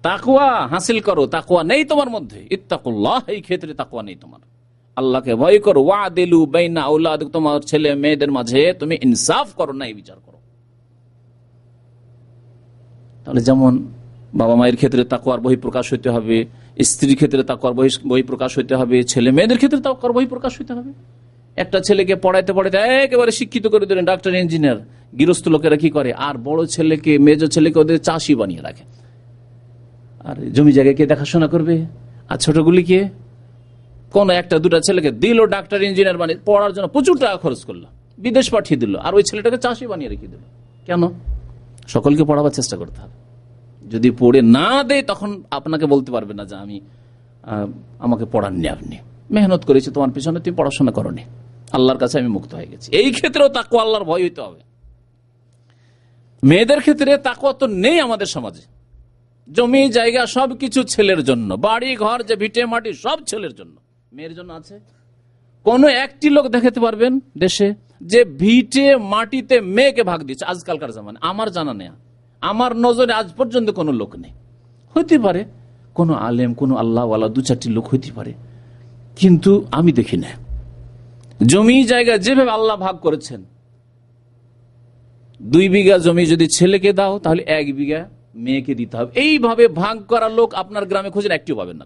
তাকওয়া হাসিল করো। তাকওয়া নেই তোমার মধ্যে, ইত্তাকুল্লাহ, এই ক্ষেত্রে তাকওয়া নেই তোমার, আল্লাহকে ভয় করো। ওয়াদিলু বাইনা আওলাদিকুম, তোমার ছেলে মেয়েদের মাঝে তুমি ইনসাফ করো, ন্যায় বিচার করো। তাহলে যেমন বাবা মায়ের ক্ষেত্রে তাকওয়ার বহিঃপ্রকাশ হইতে হবে, স্ত্রীর ক্ষেত্রে তাকওয়ার বহিঃপ্রকাশ হইতে হবে, ছেলে মেয়েদের ক্ষেত্রে তাকওয়ার বহিঃপ্রকাশ হইতে হবে। একটা ছেলেকে পড়াইতে একেবারে শিক্ষিত করে দিলেন, ডাক্তার, ইঞ্জিনিয়ার, গৃহস্থ লোকেরা কি করে, আর বড় ছেলেকে, মেজো ছেলেকে ওদের চাষি বানিয়ে রাখে, আর জমি জায়গায় কে দেখাশোনা করবে? আর ছোটগুলিকে, কোন একটা দুটা ছেলেকে দিল ডাক্তার, ইঞ্জিনিয়ার বানিয়ে, পড়ার জন্য প্রচুর টাকা খরচ করলো, বিদেশ পাঠিয়ে দিল, আর ওই ছেলেটাকে চাষি বানিয়ে রেখে দিল। কেন? সকলকে পড়াবার চেষ্টা করতে হবে। যদি পড়ে না দেয়, তখন আপনাকে বলতে পারবে না যে আমাকে পড়াননি, আপনি মেহনত করেছি তোমার পিছনে, তুমি পড়াশোনা করনি, আল্লাহর কাছে আমি মুক্ত হয়ে গেছি। এই ক্ষেত্রেও তাকওয়া, আল্লাহর ভয় হইতে হবে। মেয়েদের ক্ষেত্রে তাকওয়া তো নেই আমাদের সমাজে। জমি জায়গা সবকিছু ছেলের জন্য, বাড়ি ঘর, যে ভিটে মাটি, সব ছেলের জন্য, মেয়ের জন্য আছে? কোন একটি লোক দেখাতে পারবেন দেশে যে ভিটে মাটিতে মেয়েকে ভাগ দিচ্ছে আজকালকার জামানে? আমার জানা নেই, আমার নজরে আজ পর্যন্ত কোনো লোক নেই। হইতে পারে কোনো আলেম, কোনো আল্লাহওয়ালা, দু চারটি লোক হইতে পারে, কিন্তু আমি দেখি না। জমি জায়গা যেভাবে আল্লাহ ভাগ করেছেন, 2 বিঘা জমি যদি ছেলেকে দাও, তাহলে 1 বিঘা মেয়েকে দিতে হবে। এইভাবে ভাগ করা লোক আপনার গ্রামে খুঁজেন, একটিও পাবেন না,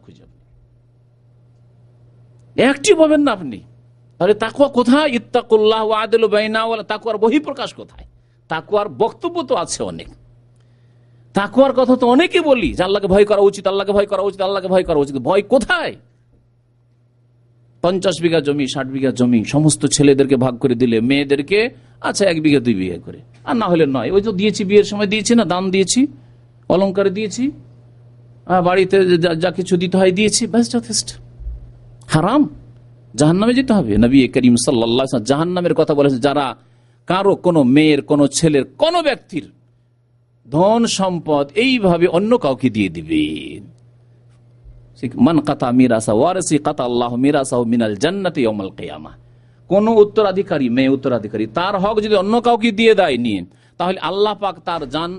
একটিও পাবেন না আপনি। তাহলে তাকওয়া কোথায়? ইত্তাকুল্লাহ ওয়াদিলু বাইনা, তাকওয়ার বহিঃপ্রকাশ কোথায়? তাকওয়ার বক্তব্য তো আছে অনেক, তাকওয়ার কথা তো অনেকে বলি, যে আল্লাহকে ভয় করা উচিত, আল্লাহকে ভয় করা উচিত, আল্লাহকে ভয় করা উচিত। ভয় কোথায়? 50 বিঘা জমি, 60 বিঘা জমি সমস্ত ছেলেদেরকে ভাগ করে দিলে, মেয়েদেরকে আচ্ছা 1 বিঘা 2 বিঘা করে, আর না হলে নয়। ওই তো দিয়েছি, বিয়ের সময় দিয়েছি না, দান দিয়েছি, অলংকারে দিয়েছি, বাড়িতে যা কিছু দিতে হয় দিয়েছি, ব্যাস যথেষ্ট। হারাম, জাহান্নামে যেতে হবে। নবী করিম সাল্লাল্লাহু আলাইহি ওয়াসাল্লাম জাহান্নামের কথা বলেছেন, যারা কারো, কোনো মেয়ের, কোনো ছেলের, কোনো ব্যক্তির ধন সম্পদ এইভাবে অন্য কাউকে দিয়ে দিবে। মান কাতা মিরাসা ওয়ারিসি কাতা আল্লাহু মিরাসাহু মিনাল জান্নাতি ইয়াউমাল কিয়ামাহ। কোন উত্তরাধিকারী, মেয়ে উত্তরাধিকারী, তার হক যদি অন্য কাউকে দিয়ে দেয় নিয়ে, তাহলে আল্লাহ পাক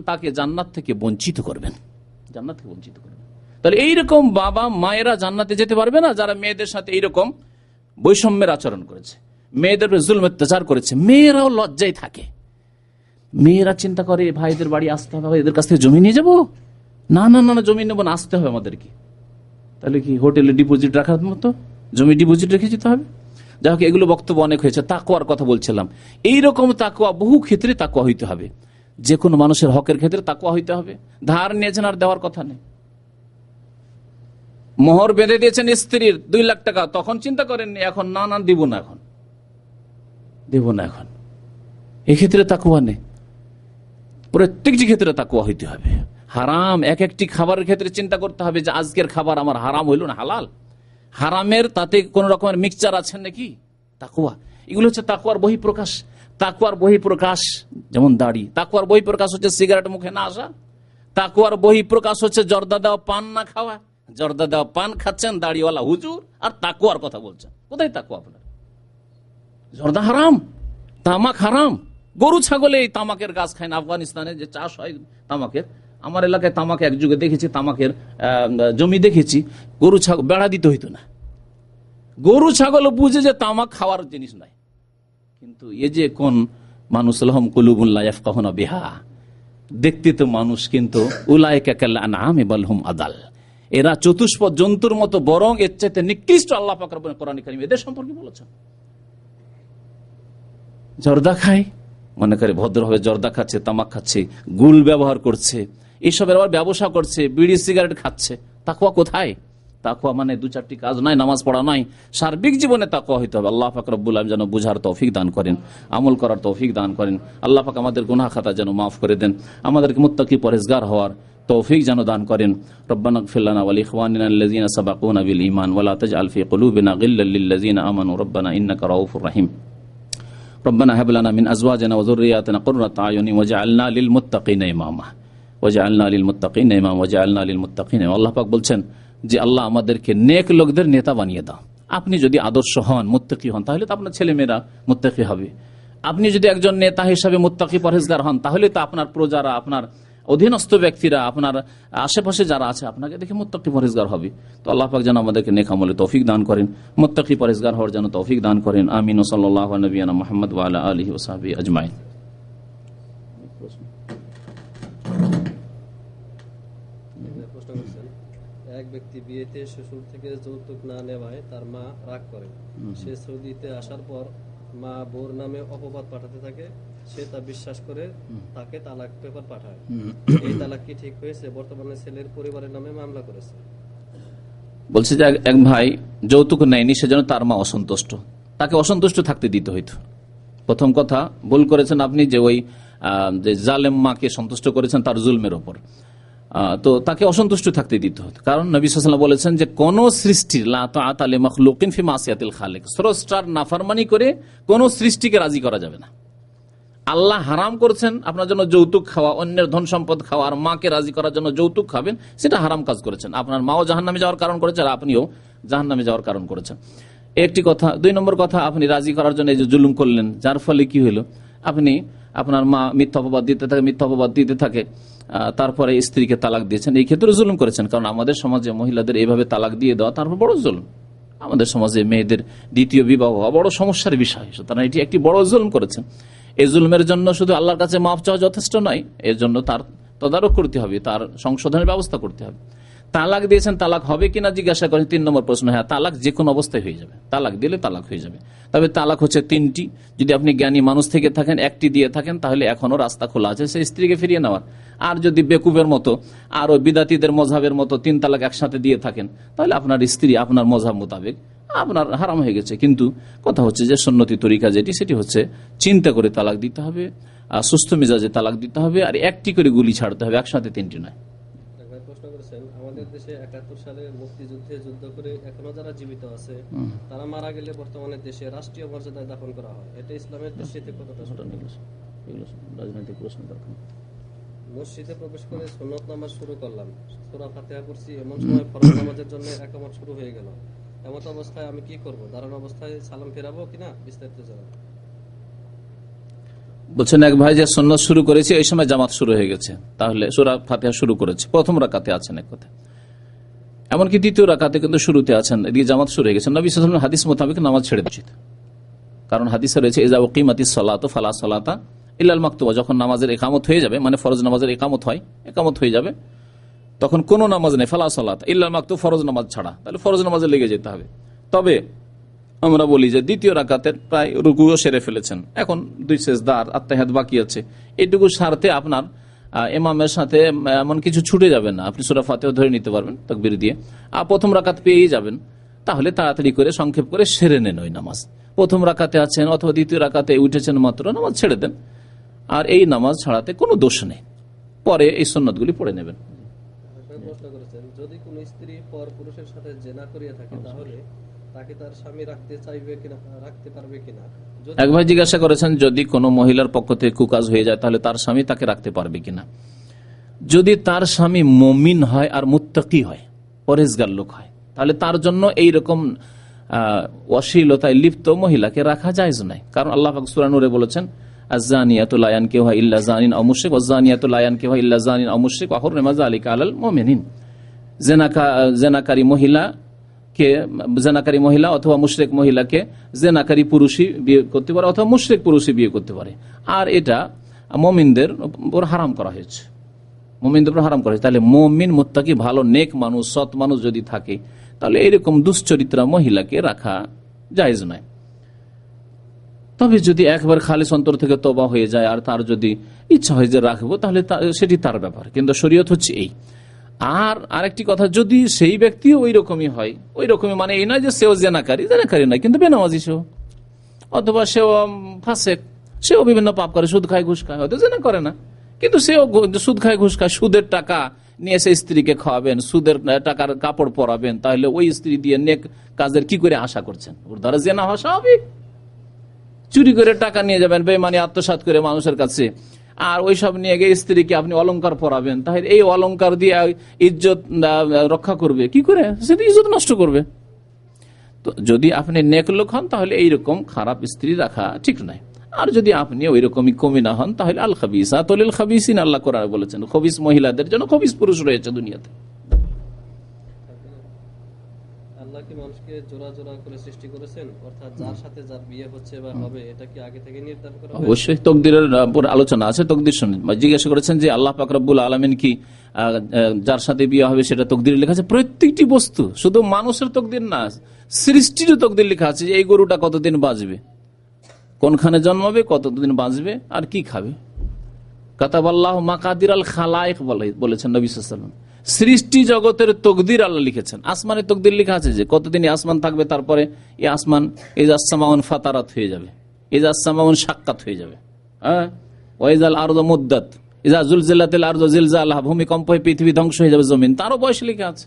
তাকে জান্নাত থেকে বঞ্চিত করবেন, জান্নাত থেকে বঞ্চিত করবেন। তাহলে এইরকম বাবা মায়েরা জান্নাতে যেতে পারবে না যারা মেয়েদের সাথে এইরকম বৈষম্যের আচরণ করেছে, মেয়েদের জুলম অত্যাচার করেছে। মেয়েরাও লজ্জায় থাকে, মেয়েরা চিন্তা করে ভাইদের বাড়ি আসতে হবে, এদের কাছ থেকে জমি নিয়ে যাবো, না না না, জমি নেবো না, আসতে হবে আমাদেরকে। তাহলে কি হোটেলে ডিপোজিট রাখার মতো জমি ডিপোজিট রেখে যেতে হবে? যাই হোক, এগুলো বক্তব্য অনেক হয়েছে। তাকওয়ার কথা বলছিলাম, এইরকম তাকওয়া বহু ক্ষেত্রে তাকওয়া হইতে হবে। যে কোনো মানুষের হকের ক্ষেত্রে তাকওয়া হইতে হবে। ধার নিয়েছেন, আর দেওয়ার কথা নেই। মোহর বেঁধে দিয়েছেন স্ত্রীর 2 লাখ টাকা, তখন চিন্তা করেননি, এখন না না দিব না, এখন দেব না, এখন এক্ষেত্রে তাকওয়া নেই। প্রত্যেকটি ক্ষেত্রে তাকওয়া হইতে হবে। হারাম, এক একটি খাবারের ক্ষেত্রে চিন্তা করতে হবে যে আজকের খাবার আমার হারাম হইল না হালাল, হারামের তাতে কোন রকমের মিক্সচার আছে নাকি? তাকওয়া, এগুলো হচ্ছে তাকওয়ার বহিঃপ্রকাশ। তাকওয়ার বহিঃপ্রকাশ যেমন দাড়ি, তাকওয়ার বহিঃপ্রকাশ হচ্ছে সিগারেট মুখে না আসা, তাকওয়ার বহিঃপ্রকাশ হচ্ছে জর্দা দেওয়া পান না খাওয়া। জর্দা দেওয়া পান খাচ্ছেন দাড়িওয়ালা হুজুর, আর তাকওয়ার কথা বলছেন। কোথায় তাকওয়া আপনার? জর্দা হারাম, তামাক হারাম, গরু ছাগলে এই তামাকের গাছ খায় না। আফগানিস্তানে যে চাষ হয় তামাকের, আমার এলাকায় তামাক এক যুগে দেখেছি, তামাকের জমি দেখেছি, গরু ছাগল বেড়া দিতে হইতো না। গরু ছাগল বুঝে যে তামাক খাওয়ার জিনিস নাই। কিন্তু এ যে কোন মানুষ লহম কুলুবুল্লাহ ইয়াফকাহুনা বিহা, দেখতে তো মানুষ, কিন্তু উলাইকা কাল আনআমি বাল হুম আদাল, এরা চতুষ্পদ জন্তুর মতো, বরং এর চাইতে নিকৃষ্ট। আল্লাহ পাক রব্বুল কোরআন কারীম এদের সম্পর্কে বলেছেন। জর্দা খায়, মনে করে ভদ্রভাবে জর্দা খাচ্ছে, তামাক খাচ্ছে, গুল ব্যবহার করছে, এসবের আবার ব্যবসা করছে, বিড়ি সিগারেট খাচ্ছে। তাকওয়া কোথায়? তাকওয়া মানে দু চারটি কাজ নাই, নামাজ পড়া নাই, সার্বিক জীবনে তাকওয়া হইতে হবে। আল্লাহ পাক রব্বুল আলামিন যেন বুঝার তৌফিক দান করেন, আমল করার তৌফিক দান করেন। আল্লাহ পাক আমাদের গুনাহ খাতা যেন মাফ করে দেন, আমাদেরকে মুত্তাকি পরেজগার হওয়ার তৌফিক যেন দান করেন। রব্বানা ইগফির লানা ওয়া লিইখওয়ানিনা আল্লাযীনা সাবাকুনা বিল ঈমান ওয়া লা তাজআল ফী কুলুবিনা গিল্লাল লিল্লাযীনা আমানু রব্বানা ইন্নাকা রাউফুর রাহিম। রব্বানা হাব লানা মিন আজওয়াজিনা ওয়া যুররিয়াতিনা কুররাতা আয়ুনি ওয়াজআলনা লিল মুত্তাকিনা ইমামা ওয়াজআলনা লিল মুত্তাকিনা ইমামা ওয়াজআলনা লিল মুত্তাকিনা। আল্লাহ পাক বলছেন যে আল্লাহ আমাদেরকে নেক লোকদের নেতা বানিয়ে দাও। আপনি যদি আদর্শ হন, মুত্তাকি হন, তাহলে তো আপনার ছেলেমেয়েরা মুত্তাকি হবে। আপনি যদি একজন নেতা হিসাবে মুত্তাকি পরহেজগার হন, তাহলে তো আপনার প্রজারা, আপনার অধীনস্থ ব্যক্তিরা, আপনার আশেপাশে যারা আছে, আপনাকে দেখে মুত্তাকি পরহেজগার হবে। তো আল্লাহ পাক যেন আমাদেরকে নেক আমলে তৌফিক দান করেন, মুত্তাকি পরহেজগার হওয়ার যেন তৌফিক দান করেন। আমিন। সাল্লাল্লাহু আলা নবিয়ানা মুহাম্মদ ওয়া আলা আলিহি ওয়া সাহবিহি আজমাইন। এক ব্যক্তি বিয়েতে শ্বশুর থেকে যৌতুক না নেওয়ায় তার মা রাগ করে। সে সৌদিতে আসার পর মা বোর নামে অপবাদ পাঠাতে থাকে। সে তা বিশ্বাস করে তাকে তালাক পেপার পাঠায়। এই তালাক কি ঠিক হয়েছে? বর্তমানে ছেলের পরিবারের নামে মামলা করেছে। বলছে যে এক ভাই যৌতুক নেয়নি, সেজন্য তার মা অসন্তুষ্ট, তাকে অসন্তুষ্ট থাকতে দিতে হইতো। প্রথম কথা ভুল করেছেন আপনি, যে ওই যে জালেম মাকে সন্তুষ্ট করেছেন তার জুলমের ওপর, তো তাকে অসন্তুষ্ট থাকতে দিতে হতো। কারণ নবী সাল্লাল্লাহু আলাইহি ওয়াসাল্লাম বলেছেন যে কোন সৃষ্টির লা তাআতা লি মাখলুকিন ফি মাসিয়াতিল খালিক, স্রষ্টার নাফরমানি করে কোন সৃষ্টিকে রাজি করা যাবে না। আল্লাহ হারাম করেছেন আপনার জন্য যৌতুক খাওয়া, অন্যের ধন সম্পদ খাওয়া, আর মাকে রাজি করার জন্য যৌতুক খাবেন, সেটা হারাম কাজ করেছেন। আপনার মাও জাহান্নামে যাওয়ার কারণ করেছে, আর আপনিও জাহান্নামে যাওয়ার কারণ করেছেন। একটি কথা। দুই নম্বর কথা, আপনি রাজি করার জন্য এই যে জুলুম করলেন, যার ফলে কি হলো, আপনি আপনার মা মিথ্যা অপবাদ দিতে থাকে, তারপরে স্ত্রীকে তালাক দিয়েছেন, এই ক্ষেত্রে জুলুম করেছেন। কারণ আমাদের সমাজে মহিলাদের এইভাবে তালাক দিয়ে দেওয়া তারপর বড় জুলুম। আমাদের সমাজে মেয়েদের দ্বিতীয় বিবাহ হওয়া বড় সমস্যার বিষয়, সুতরাং এটি একটি বড় জুলুম করেছেন। এই জুলুমের জন্য শুধু আল্লাহর কাছে মাফ চাওয়া যথেষ্ট নয়, এর জন্য তার তদারক করতে হবে, তার সংশোধনের ব্যবস্থা করতে হবে। তালাক দিয়েছেন, তালাক হবে কিনা জিজ্ঞাসা করেন। 3 নম্বর প্রশ্ন, হ্যাঁ তালাক যে কোনো অবস্থায় হয়ে যাবে, তালাক দিলে তালাক হয়ে যাবে। তবে তালাক হচ্ছে 3টি। যদি আপনি জ্ঞানী মানুষ থেকে থাকেন, একটি দিয়ে থাকেন, তাহলে এখনো রাস্তা খোলা আছে সেই স্ত্রীকে ফিরিয়ে নেওয়ার। আর যদি বেকুবের মতো আর ওই বিদাতীদের মযহাবের মতো 3 তালাক একসাথে দিয়ে থাকেন, তাহলে আপনার স্ত্রী আপনার মযহাব মোতাবেক আপনার হারাম হয়ে গেছে। কিন্তু কথা হচ্ছে যে সুন্নতি তরিকা যেটি, সেটি হচ্ছে চিন্তা করে তালাক দিতে হবে, সুস্থ মেজাজে তালাক দিতে হবে, আর একটি করে গুলি ছাড়তে হবে, একসাথে 3টি নয়। প্রশ্ন করেছেন, আমাদের দেশে 71 সালে মুক্তিযুদ্ধে যুদ্ধ করে এখনো যারা জীবিত আছে, তারা মারা গেলে বর্তমানে দেশে রাষ্ট্রীয় মর্যাদায় দাফন করা হয়। এটা ইসলামের দৃষ্টিতে কতটা সঠিক? রাজনৈতিক প্রশ্ন দরকার। মসজিদে প্রবেশ করে সুন্নত নামাজ শুরু করলাম, সূরা ফাতিহা পড়ছি, এমন সময় ফরজ নামাজের জন্য ইকামত শুরু হয়ে গেল। এমত অবস্থায় আমি কি করব? দাঁড়ানো অবস্থায় সালাম ফেরাবো কিনা? বিস্তারিত জানাবো। বলছেন এক ভাই যে সুন্নত শুরু করেছে, এই সময় জামাত শুরু হয়ে গেছে, তাহলে সূরা ফাতিহা শুরু করেছে, প্রথম রাকাতে আছেন এক কথা, এমনকি দ্বিতীয় রাকাতে কিন্তু শুরুতে আছেন, এদিকে জামাত শুরু হয়ে গেছে। নবী সাল্লাল্লাহু আলাইহি ওয়াসাল্লাম হাদিস মোতাবেক নামাজ ছেড়ে দেওয়া উচিত। কারণ হাদিসে রয়েছে ইযা উকিমাতিস সালাতু ফালা সালাতা ইল্লাল মাকতুবা, যখন নামাজের ইকামত হয়ে যাবে, মানে ফরজ নামাজের ইকামত হয়ে যাবে, তখন কোনো নামাজ নেই, ফালা সালাত ইল্লাল মাকতুব, ফরজ নামাজ ছাড়া, তাহলে ফরজ নামাজে লেগে যেতে হবে। তবে আমরা বলি যে দ্বিতীয় রাকাতের প্রায় রুকুও সেরে ফেলেছেন, এখন 2 সেজদা আর আত্তাহিয়াত বাকি আছে, এইটুকু সারতে আপনার ইমামের সাথে এমন কিছু ছুটে যাবে না, আপনি সূরা ফাতিহা ধরে নিতে পারবেন তাকবীর দিয়ে, আর প্রথম রাকাত পেয়েই যাবেন। তাহলে তাড়াতাড়ি করে সংক্ষেপ করে সেরে নেন ওই নামাজ। প্রথম রাকাতে আছেন অথবা দ্বিতীয় রাকাতে উঠেছেন মাত্র, নামাজ ছেড়ে দেন, আর এই নামাজ ছাড়াতে কোনো দোষ নেই, পরে এই সুন্নতগুলি পড়ে নেবেন। প্রশ্ন করেছেন, যদি কোনো স্ত্রী পর পুরুষের সাথে জেনা করিয়ে থাকে, তাহলে তাকে তার স্বামী রাখতে চাইবে কিনা, রাখতে পারবে কিনা? এক ভাই জিজ্ঞাসা করেছেন, যদি কোনো মহিলার পক্ষ থেকে কুকাজ হয়ে যায়, তাহলে তার স্বামী তাকে রাখতে পারবে কিনা। যদি তার স্বামী মুমিন হয় আর মুত্তাকি হয়, পরহেজগার লোক হয়, তাহলে তার জন্য এইরকম অশ্লীলতায় লিপ্ত মহিলাকে রাখা জায়েজ নাই। কারণ আল্লাহ পাক সূরা নূরে বলেছেন, আয-যানিয়াতু লা ইয়ানকিহুহা ইল্লা যানিন আও মুশরিক ওয়ায-যানিয়াতু লা ইয়ানকিহুহা ইল্লা যানিন আও মুশরিক ওয়া হুররিমা যালিকা আলাল মুমিনিন। জেনাকারী মহিলা অথবা মুশরিক মহিলাকে জেনাকারী পুরুষই বিয়ে করতে পারে অথবা মুশরিক পুরুষই বিয়ে করতে পারে। আর এটা মুমিনদের উপর হারাম করা হয়েছে, মুমিনদের উপর হারাম করা হয়েছে। তাহলে মুমিন মুত্তাকি ভালো নেক মানুষ সৎ মানুষ যদি থাকে তাহলে এরকম দুশ্চরিত্রা মহিলাকে রাখা জায়েজ নয়। তবে যদি একবার খালিস অন্তর থেকে তওবা হয়ে যায় আর তার যদি ইচ্ছা হয় যে রাখবো তাহলে সেটি তার ব্যাপার, কিন্তু শরীয়ত হচ্ছে এই। আর আরেকটি কথা, যদি সেই ব্যক্তিও ওই রকমই হয়, ওই রকমই মানে এই নয় যে সেও জেনাকারী নয় কিন্তু বেনামাজি সেও, অথবা সেও ফাসেক, সেও বিভিন্ন পাপ করে, সুদ খায় ঘুষ খায়, হয়তো জেনা করে না কিন্তু সেও সুদ খায় ঘুষ খায়, সুদের টাকা নিয়ে এসে স্ত্রীকে খাওয়াবেন, সুদের টাকার কাপড় পরাবেন, তাহলে ওই স্ত্রী দিয়ে নেক কাজের কি করে আশা করছেন? ওর দ্বারা জেনা হওয়া স্বাভাবিক। চুরি করে টাকা নিয়ে যাবেন বেঈমানি আত্মসাৎ করে মানুষের কাছে, আর ওই সব নিয়ে গিয়ে স্ত্রীকে আপনি অলংকার পরাবেন, তাহলে এই অলংকার দিয়ে ইজ্জত রক্ষা করবে কি করে? সেটা ইজ্জত নষ্ট করবে। তো যদি আপনি নেক লোক হন তাহলে এইরকম খারাপ স্ত্রী রাখা ঠিক নয়। আর যদি আপনি ওই রকমই কমি না হন তাহলে আল খাবিসাতু লিল খাবিসিন, আল্লাহ কোরআনে বলেছেন খবিস মহিলাদের জন্য খবিস পুরুষ রয়েছে দুনিয়াতে। আল্লাহ কি মানুষকে জোড়া জোড়া করে সৃষ্টি করেছেন, অর্থাৎ যার সাথে যার বিয়ে হচ্ছে বা হবে এটা কি আগে থেকে নির্ধারণ করা হয়েছে? অবশ্যই তকদিরের উপর আলোচনা আছে, তকদির শুনুন। জিজ্ঞাসা করেছেন যে আল্লাহ পাক রব্বুল আলামিন কি যার সাথে বিয়ে হবে সেটা তকদিরে লেখা আছে? প্রত্যেকটি বস্তু, শুধু মানুষের তকদির না, সৃষ্টিরও তকদির লেখা আছে যে এই গরুটা কতদিন বাঁচবে, কোনখানে জন্মাবে, কতদিন বাঁচবে, আর কি খাবে। কাতাবাল্লাহু মাকাদির আল খালায়েক বলেছেন নবী সাল্লাল্লাহু আলাইহি ওয়াসাল্লাম। সৃষ্টি জগতের তকদির আল্লাহ লিখেছেন। আসমানের তকদির লেখা আছে যে কতদিন আসমান থাকবে, তারপরে এই আসমান ইজাস সামাউন ফাতারাত হয়ে যাবে, ইজাস সামাউন সাক্কাত হয়ে যাবে, হ্যাঁ, ওয়াইজাল আরদু মুদ্দাত, ইজা জুলজিলাতিল আরদু জিলজালাহা, ভূমিকম্প হয়ে পৃথিবী ধ্বংস হয়ে যাবে, জমিন, তারও বয়স লেখা আছে।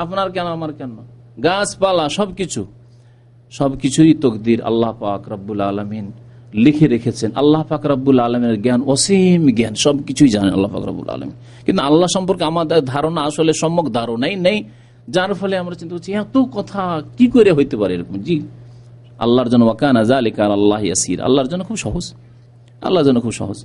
আপনার কেন আমার কেন, গাছপালা সবকিছুরই তকদির আল্লাহ পাক রব্বুল আলামিন লিখে রেখেছেন। আল্লাহ পাক রব্বুল আলামিনের জ্ঞান অসীম জ্ঞান, সবকিছুই জানেন আল্লাহ পাক রব্বুল আলামিন। কিন্তু আল্লাহ সম্পর্কে আমাদের ধারণা আসলে সম্যক ধারণাই নেই, যার ফলে আমরা চিন্তা করছি এত কথা কি করে হইতে পারে এরকম। জি, আল্লাহর জন্য ওয়াকানা যালিকা আলাল্লাহি ইয়াসির, আল্লাহর জন্য খুব সহজ, আল্লাহর জন্য খুব সহজ।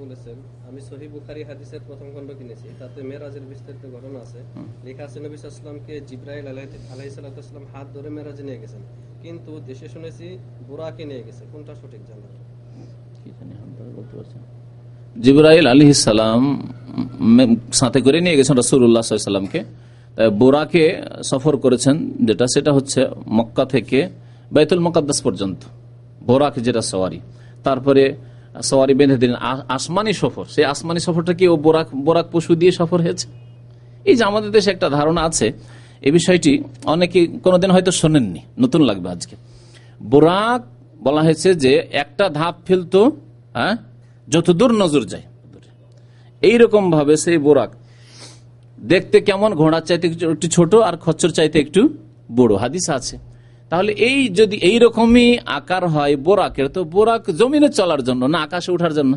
বলেছেন আমি সহিহ বুখারী হাদিসের প্রথম খণ্ড কিনেছি, তাতে মেরাজের বিস্তারিত ঘটনা আছে। লেখা আছে নবী সাল্লাল্লাহু আলাইহি ওয়াসাল্লামকে জিবরাইল আলাইহিস সালাম হাত ধরে মেরাজে নিয়ে গেছেন, কিন্তু দেশে শুনেছি বুরাকে নিয়ে গেছে, কোনটা সঠিক জানা কি জানি আমরা বলতে পারছি। জিবরাইল আলাইহিস সালাম সাথে করে নিয়ে গেছেন রাসূলুল্লাহ সাল্লাল্লাহু আলাইহি ওয়াসাল্লামকে, বুরাকে সফর করেছেন, সেটা হচ্ছে মক্কা থেকে বাইতুল মুকাদ্দাস পর্যন্ত বুরাক যেটা সওয়ারি, তারপরে সওয়ারি বেঁধে দিলেন। আসমানি সফর, সেই আসমানি সফরটা কি ও বোরাক পশু দিয়ে সফর হয়েছে? এই যে আমাদের দেশে একটা ধারণা আছে, এই বিষয়টি অনেকে কোনোদিন হয়তো শোনেননি, নতুন লাগবে আজকে। বোরাক বলা হয়েছে যে একটা ধাপ ফেলতো, হ্যাঁ, যত দূর নজর যায়, এইরকম ভাবে সেই বোরাক দেখতে কেমন, ঘোড়ার চাইতে একটু ছোট আর খচ্চর চাইতে একটু বড়, হাদিস আছে। তাহলে এই যদি এইরকমই আকার হয় বোরাকের, তো বোরাক জমিনে চলার জন্য না আকাশে ওঠার জন্য?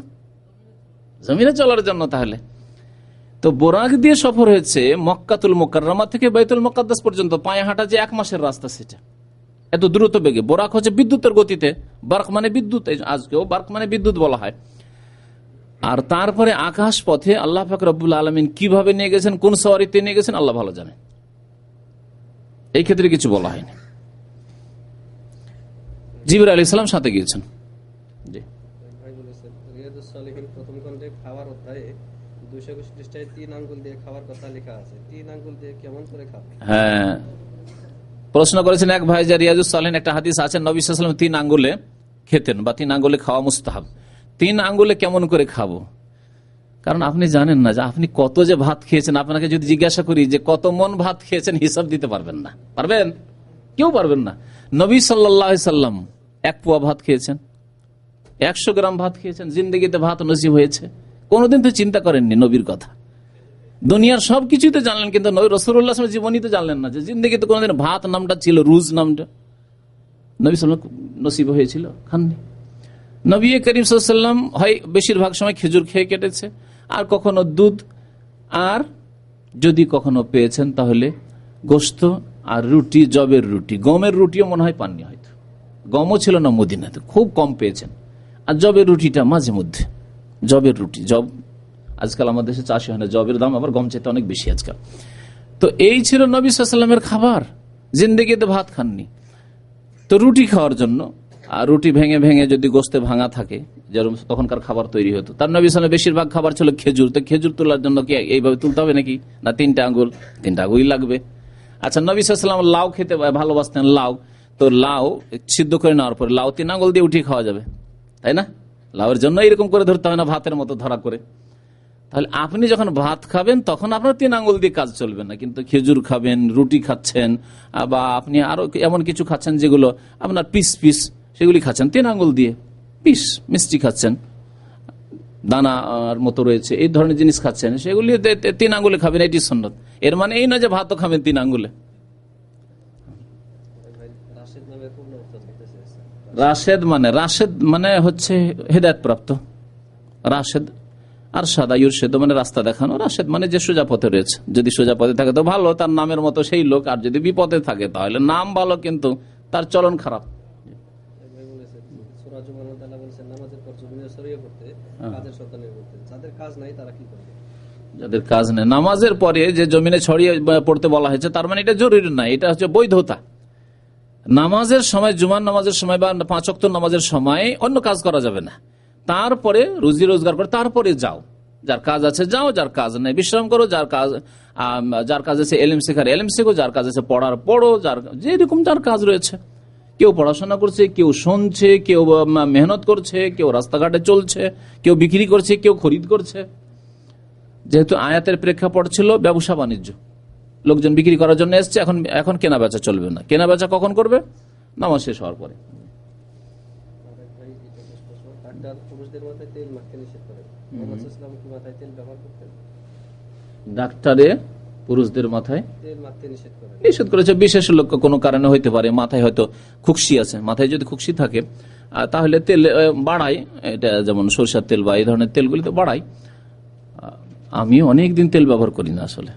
জমিনে চলার জন্য। তাহলে তো বোরাক দিয়ে সফর হয়েছে মক্কাতুল মুকাররমা থেকে বাইতুল মুকাদ্দাস পর্যন্ত, পায়ে হাঁটা যে 1 মাসের রাস্তা, সেটা এত দ্রুত বেগে। বোরাক হচ্ছে বিদ্যুতের গতিতে, বার্ক মানে বিদ্যুৎ, আজকেও বার্ক মানে বিদ্যুৎ বলা হয়। আর তারপরে আকাশ পথে আল্লাহ পাক রব্বুল আলামিন কিভাবে নিয়ে গেছেন, কোন সওয়ারিতে নিয়ে গেছেন আল্লাহ ভালো জানেন, এই ক্ষেত্রে কিছু বলা হয়নি। জিবরাইল আলাইহিস সালাম সাথে গিয়েছেন। জি, ভাই বলেছেন রিয়াদুস সালিহিন প্রথম খণ্ডে খাওয়ার অধ্যায়ে 221 পৃষ্ঠায় 3 আঙ্গুল দিয়ে খাওয়ার কথা লেখা আছে। 3 আঙ্গুল দিয়ে কেমন করে খাবে? হ্যাঁ, প্রশ্ন করেছেন এক ভাই যে রিয়াদুস সালিহিন একটা হাদিস আছে নবী সাল্লাল্লাহু আলাইহি ওয়াসাল্লাম 3 আঙ্গুলে খেতেন বা 3 আঙ্গুলে খাওয়া মুস্তাহাব। 3 আঙ্গুলে কেমন করে খাবো? কারণ আপনি জানেন না যে আপনি কত যে ভাত খেয়েছেন। আপনাকে যদি জিজ্ঞাসা করি যে কত মন ভাত খেয়েছেন, হিসাব দিতে পারবেন না। পারবেন? কেউ পারবেন না। নবী সাল্লাল্লাহু আলাইহি ওয়াসাল্লাম 1 পোয়া ভাত খেয়েছেন, 100 গ্রাম ভাত খেয়েছেন, জিন্দগিতে ভাত নসিব হয়েছে। কোনোদিন তো চিন্তা করেননি নবীর কথা, দুনিয়ার সবকিছুই তো জানলেন, কিন্তু নবী রাসূলুল্লাহ সাল্লাল্লাহু আলাইহি ওয়াসাল্লাম জীবনই তো জানলেন না যে জিন্দগিতে কোনোদিন ভাত নামটা ছিল, রুজ নামটা নবী সাল্লাল্লাহু আলাইহি ওয়াসাল্লাম নসিব হয়েছিল, খাননি। নবী করিম সাল্লাল্লাহু আলাইহি ওয়াসাল্লাম হয় বেশিরভাগ সময় খেজুর খেয়ে কেটেছে, আর কখনো দুধ আর যদি কখনো পেয়েছেন তাহলে গোশত আর রুটি, জবের রুটি, গমের রুটিও মনে হয় পাননি, হয়তো গমও ছিল না মদিনাতে, খুব কম পেয়েছেন। আর জবের রুটিটা মাঝে মধ্যে, জবের রুটি, জব আজকাল আমাদের দেশে চাষি হয় না, জবের দাম আবার গম চাইতে অনেক বেশি আজকাল। তো এই ছিল নবী সাল্লাল্লাহু আলাইহি ওয়াসাল্লামের খাবার, জিন্দেগিতে ভাত খাননি। তো রুটি খাওয়ার জন্য, আর রুটি ভেঙে ভেঙে যদি গোস্তে ভাঙা থাকে, যেরকম তখনকার খাবার তৈরি হতো, তার নবী সাল্লাল্লাহু বেশিরভাগ খাবার ছিল খেজুর। তো খেজুর তোলার জন্য কি এইভাবে তুলতে হবে নাকি? না, তিনটা আঙ্গুলই লাগবে। আচ্ছা, নবী সাল্লাল্লাহু আলাইহি ওয়াসাল্লাম লাউ খেতে ভালোবাসতেন, লাউ। তো লাউ সিদ্ধ করে নেওয়ার পরে লাউ 3 আঙ্গুল দিয়ে উঠিয়ে খাওয়া যাবে, তাই না? লাউয়ের জন্য এরকম করে ধরতে হয় না, ভাতের মতো ধরা করে। তাহলে আপনি যখন ভাত খাবেন তখন আপনার 3 আঙ্গুল দিয়ে কাজ চলবে না, কিন্তু খেজুর খাবেন, রুটি খাচ্ছেন, বা আপনি আরো এমন কিছু খাচ্ছেন যেগুলো আপনার পিস সেগুলি খাচ্ছেন 3 আঙ্গুল দিয়ে, পিস মিষ্টি খাচ্ছেন, দানার মতো রয়েছে, এই ধরনের জিনিস খাচ্ছেন, সেগুলি 3 আঙ্গুলে খাবেন, এটি সুন্নত। এর মানে এই না যে ভাতও খাবেন 3 আঙ্গুলে। রাশেদ মানে হচ্ছে হেদায়েত প্রাপ্ত। রাশেদ আর সাদা ইউরশেদ মানে রাস্তা দেখানো, রাশেদ মানে যে সোজা পথে রয়েছে। যদি সোজা পথে থাকে তো ভালো, তার নামের মতো সেই লোক। আর যদি বিপদে থাকে তাহলে নাম ভালো কিন্তু তার চলন খারাপ। যাদের কাজ নেই, নামাজের পরে যে জমিনে ছড়িয়ে পড়তে বলা হয়েছে, তার মানে এটা জরুরি না, এটা হচ্ছে বৈধতা। নামাজের সময়, জুমার নামাজের সময় বা 5 ওয়াক্ত নামাজের সময় অন্য কাজ করা যাবে না। তারপরে রুজি রোজগার করে তারপরে যাও, যার কাজ আছে যাও, যার কাজ নেই বিশ্রাম করো, যার কাজ আছে এলিম শেখার এলিম শেখো, যার কাজ আছে পড়ার পড়ো, যেরকম যার কাজ রয়েছে। কেউ পড়াশোনা করছে, কেউ শুনছে, কেউ মেহনত করছে, কেউ রাস্তাঘাটে চলছে, কেউ বিক্রি করছে, কেউ খরিদ করছে। যেহেতু আয়াতের প্রেক্ষাপট ছিল ব্যবসা বাণিজ্য, লোকজন বিক্রি করার জন্য এসছে, এখন কেনা বেচা চলবে না। কেনা বেচা কখন করবে? নামাজ শেষ হওয়ার পরে। ডাক্তারে পুরুষদের মাথায় নিষেধ করেছে, বিশেষ লোক কোনো কারণে হইতে পারে, মাথায় হয়তো খুকসি আছে, মাথায় যদি খুকসি থাকে তাহলে তেল বাড়ায়, এটা যেমন সরষের তেল বা এই ধরনের তেলগুলি তো বাড়ায়। আমি অনেকদিন তেল ব্যবহার করি না আসলে,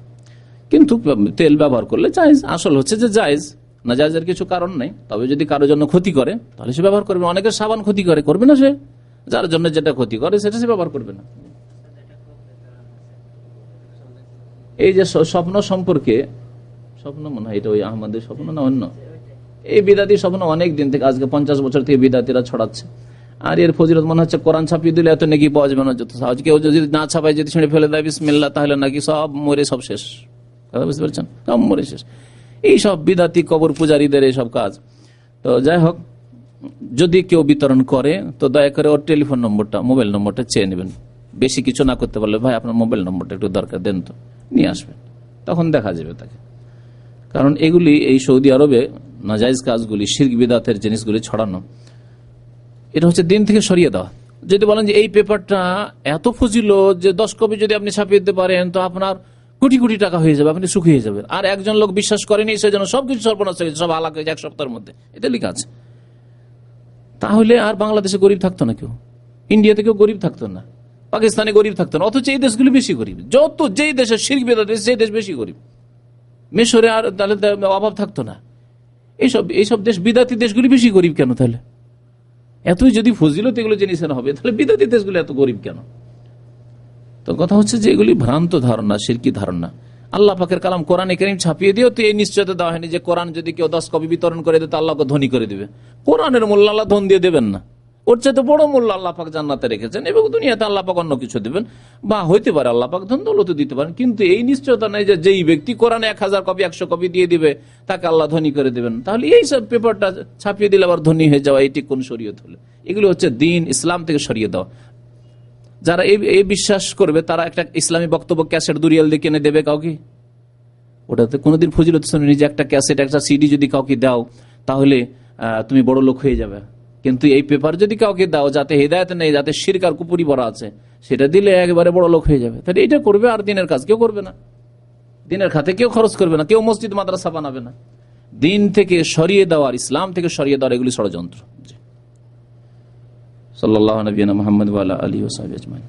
কিন্তু তেল ব্যবহার করলে জায়েজ। আসল হচ্ছে যে জায়েজ, না জায়েজের কিছু কারণ নেই। তবে যদি কারোর জন্য ক্ষতি করে তাহলে সে ব্যবহার করবে। অনেকের সাবান ক্ষতি করবে না, সে যার জন্য যেটা ক্ষতি করে সেটা সে ব্যবহার করবে না। এই যে স্বপ্ন সম্পর্কে, স্বপ্ন মনে হয় এটা ওই আহমদের স্বপ্ন না অন্য, এই বিদাতি স্বপ্ন অনেক দিন থেকে, আজকে 50 বছর থেকে বিদাতিরা ছড়াচ্ছে। আর এর ফজিলত মনে হচ্ছে কোরআন ছাপিয়ে দিলে এত নাকি পাওয়া যাবে না, যত সহজ। কেউ যদি না ছাপায়, যদি ছেড়ে ফেলে দেয় বিসমিল্লাহ, তাহলে নাকি সব মরে সব শেষ। কথা বুঝতে পারছেন? সব মরে শেষ। এই সব বিদাতি কবর পূজারীদের এইসব কাজ। তো যাই হোক, যদি কেউ বিতরণ করে তো দয়া করে ওর টেলিফোন নম্বরটা, মোবাইল নম্বরটা চেয়ে নেবেন। বেশি কিছু না করতে পারলে, ভাই আপনার মোবাইল নম্বরটা একটু দরকার, দেন তো, নিয়ে আসবেন, তখন দেখা যাবে তাকে। কারণ এগুলি, এই সৌদি আরবে নাজায়েজ কাজগুলি, শিরক বিদআতের জিনিসগুলি ছড়ানো, এটা হচ্ছে দিন থেকে সরিয়ে দেওয়া। যদি বলেন যে এই পেপারটা এত ফজিলত যে 10 কপি যদি আপনি ছাপিয়ে দিতে পারেন তো আপনার কোটি কোটি টাকা হয়ে যাবে, আপনি সুখী হয়ে যাবেন, আর একজন লোক বিশ্বাস করেনি সেজন্য সবকিছু সর্বনাশ হয়ে গেছে, সব হালাক হয়েছে 1 সপ্তাহের মধ্যে, এটা লেখা আছে, তাহলে আর বাংলাদেশে গরিব থাকতো না, কেউ ইন্ডিয়াতে কেউ গরিব থাকতো না, পাকিস্তানে গরিব থাকতো না। অথচ এই দেশগুলি বেশি গরিব, যত যেই দেশে শিরক বিদআত সেই দেশ বেশি গরিব। মিশরে আর তাহলে অভাব থাকতো না। এইসব দেশ, বিদাতি দেশগুলি বেশি গরিব কেন? তাহলে এতই যদি ফজিলত এগুলো জিনিসের হবে, তাহলে বিদাতি দেশগুলো এত গরিব কেন? তো কথা হচ্ছে যে এগুলি ভ্রান্ত ধারণা, শিরকি ধারণা। আল্লাহ পাকের কালাম কোরআনে কারীম ছাপিয়ে দিয়েও তো এই নিশ্চয়তা দেওয়া হয়নি যে কোরআন যদি কেউ 10 কপি বিতরণ করে দেয় তো আল্লাহকে ধনী করে দিবে। কোরআনের মূল্য আল্লাহ ধন দিয়ে দেবেন না, ওর চাইতে বড় মূল্য আল্লাহ পাক জান্নাতে রেখেছেন, এবং দুনিয়াতে আল্লাহ পাক অন্য কিছু দেবেন, বা হইতে পারে আল্লাহ পাক ধন দৌলত দিতে পারেন, কিন্তু এই নিশ্চয়তা নেই যে যেই ব্যক্তি কোরআনে 1000 কপি 100 কপি দিয়ে দিবে তাকে আল্লাহ ধনী করে দেবেন। তাহলে এই সব পেপারটা ছাপিয়ে দিলে আবার ধনী হয়ে যাওয়া, এটি কোন শরীয়ত হলো? এগুলো হচ্ছে দিন, ইসলাম থেকে সরিয়ে দেওয়া। যারা এই বিশ্বাস করবে তারা একটা ইসলামী বক্তব্য ক্যাসেট 2 রিয়াল দিয়ে কিনে দেবে কাউকে, ওটাতে কোনোদিন ফজিলত শুনিনি যে একটা ক্যাসেট, একটা সিডি যদি কাউকে দাও তাহলে তুমি বড় লোক হয়ে যাবে। কিন্তু এই পেপার যদি কাউকে দাও যাতে হেদায়েত নেই, যাতে শিরক আর কুপুরি ভরা আছে, সেটা দিলে একেবারে বড় লোক হয়ে যাবে। তাহলে এটা করবে, আর দিনের কাজ কেউ করবে না, দিনের খাতে কেউ খরচ করবে না, কেউ মসজিদ মাদ্রাসা বানাবে না। দিন থেকে সরিয়ে দেওয়ার, ইসলাম থেকে সরিয়ে দেওয়ার এগুলি ষড়যন্ত্র। সাল্লাল্লাহু আলাইহি ওয়া সাল্লাম মুহাম্মদ ওয়া আলা আলিহি ওয়া সাহবিহি আজমাইন।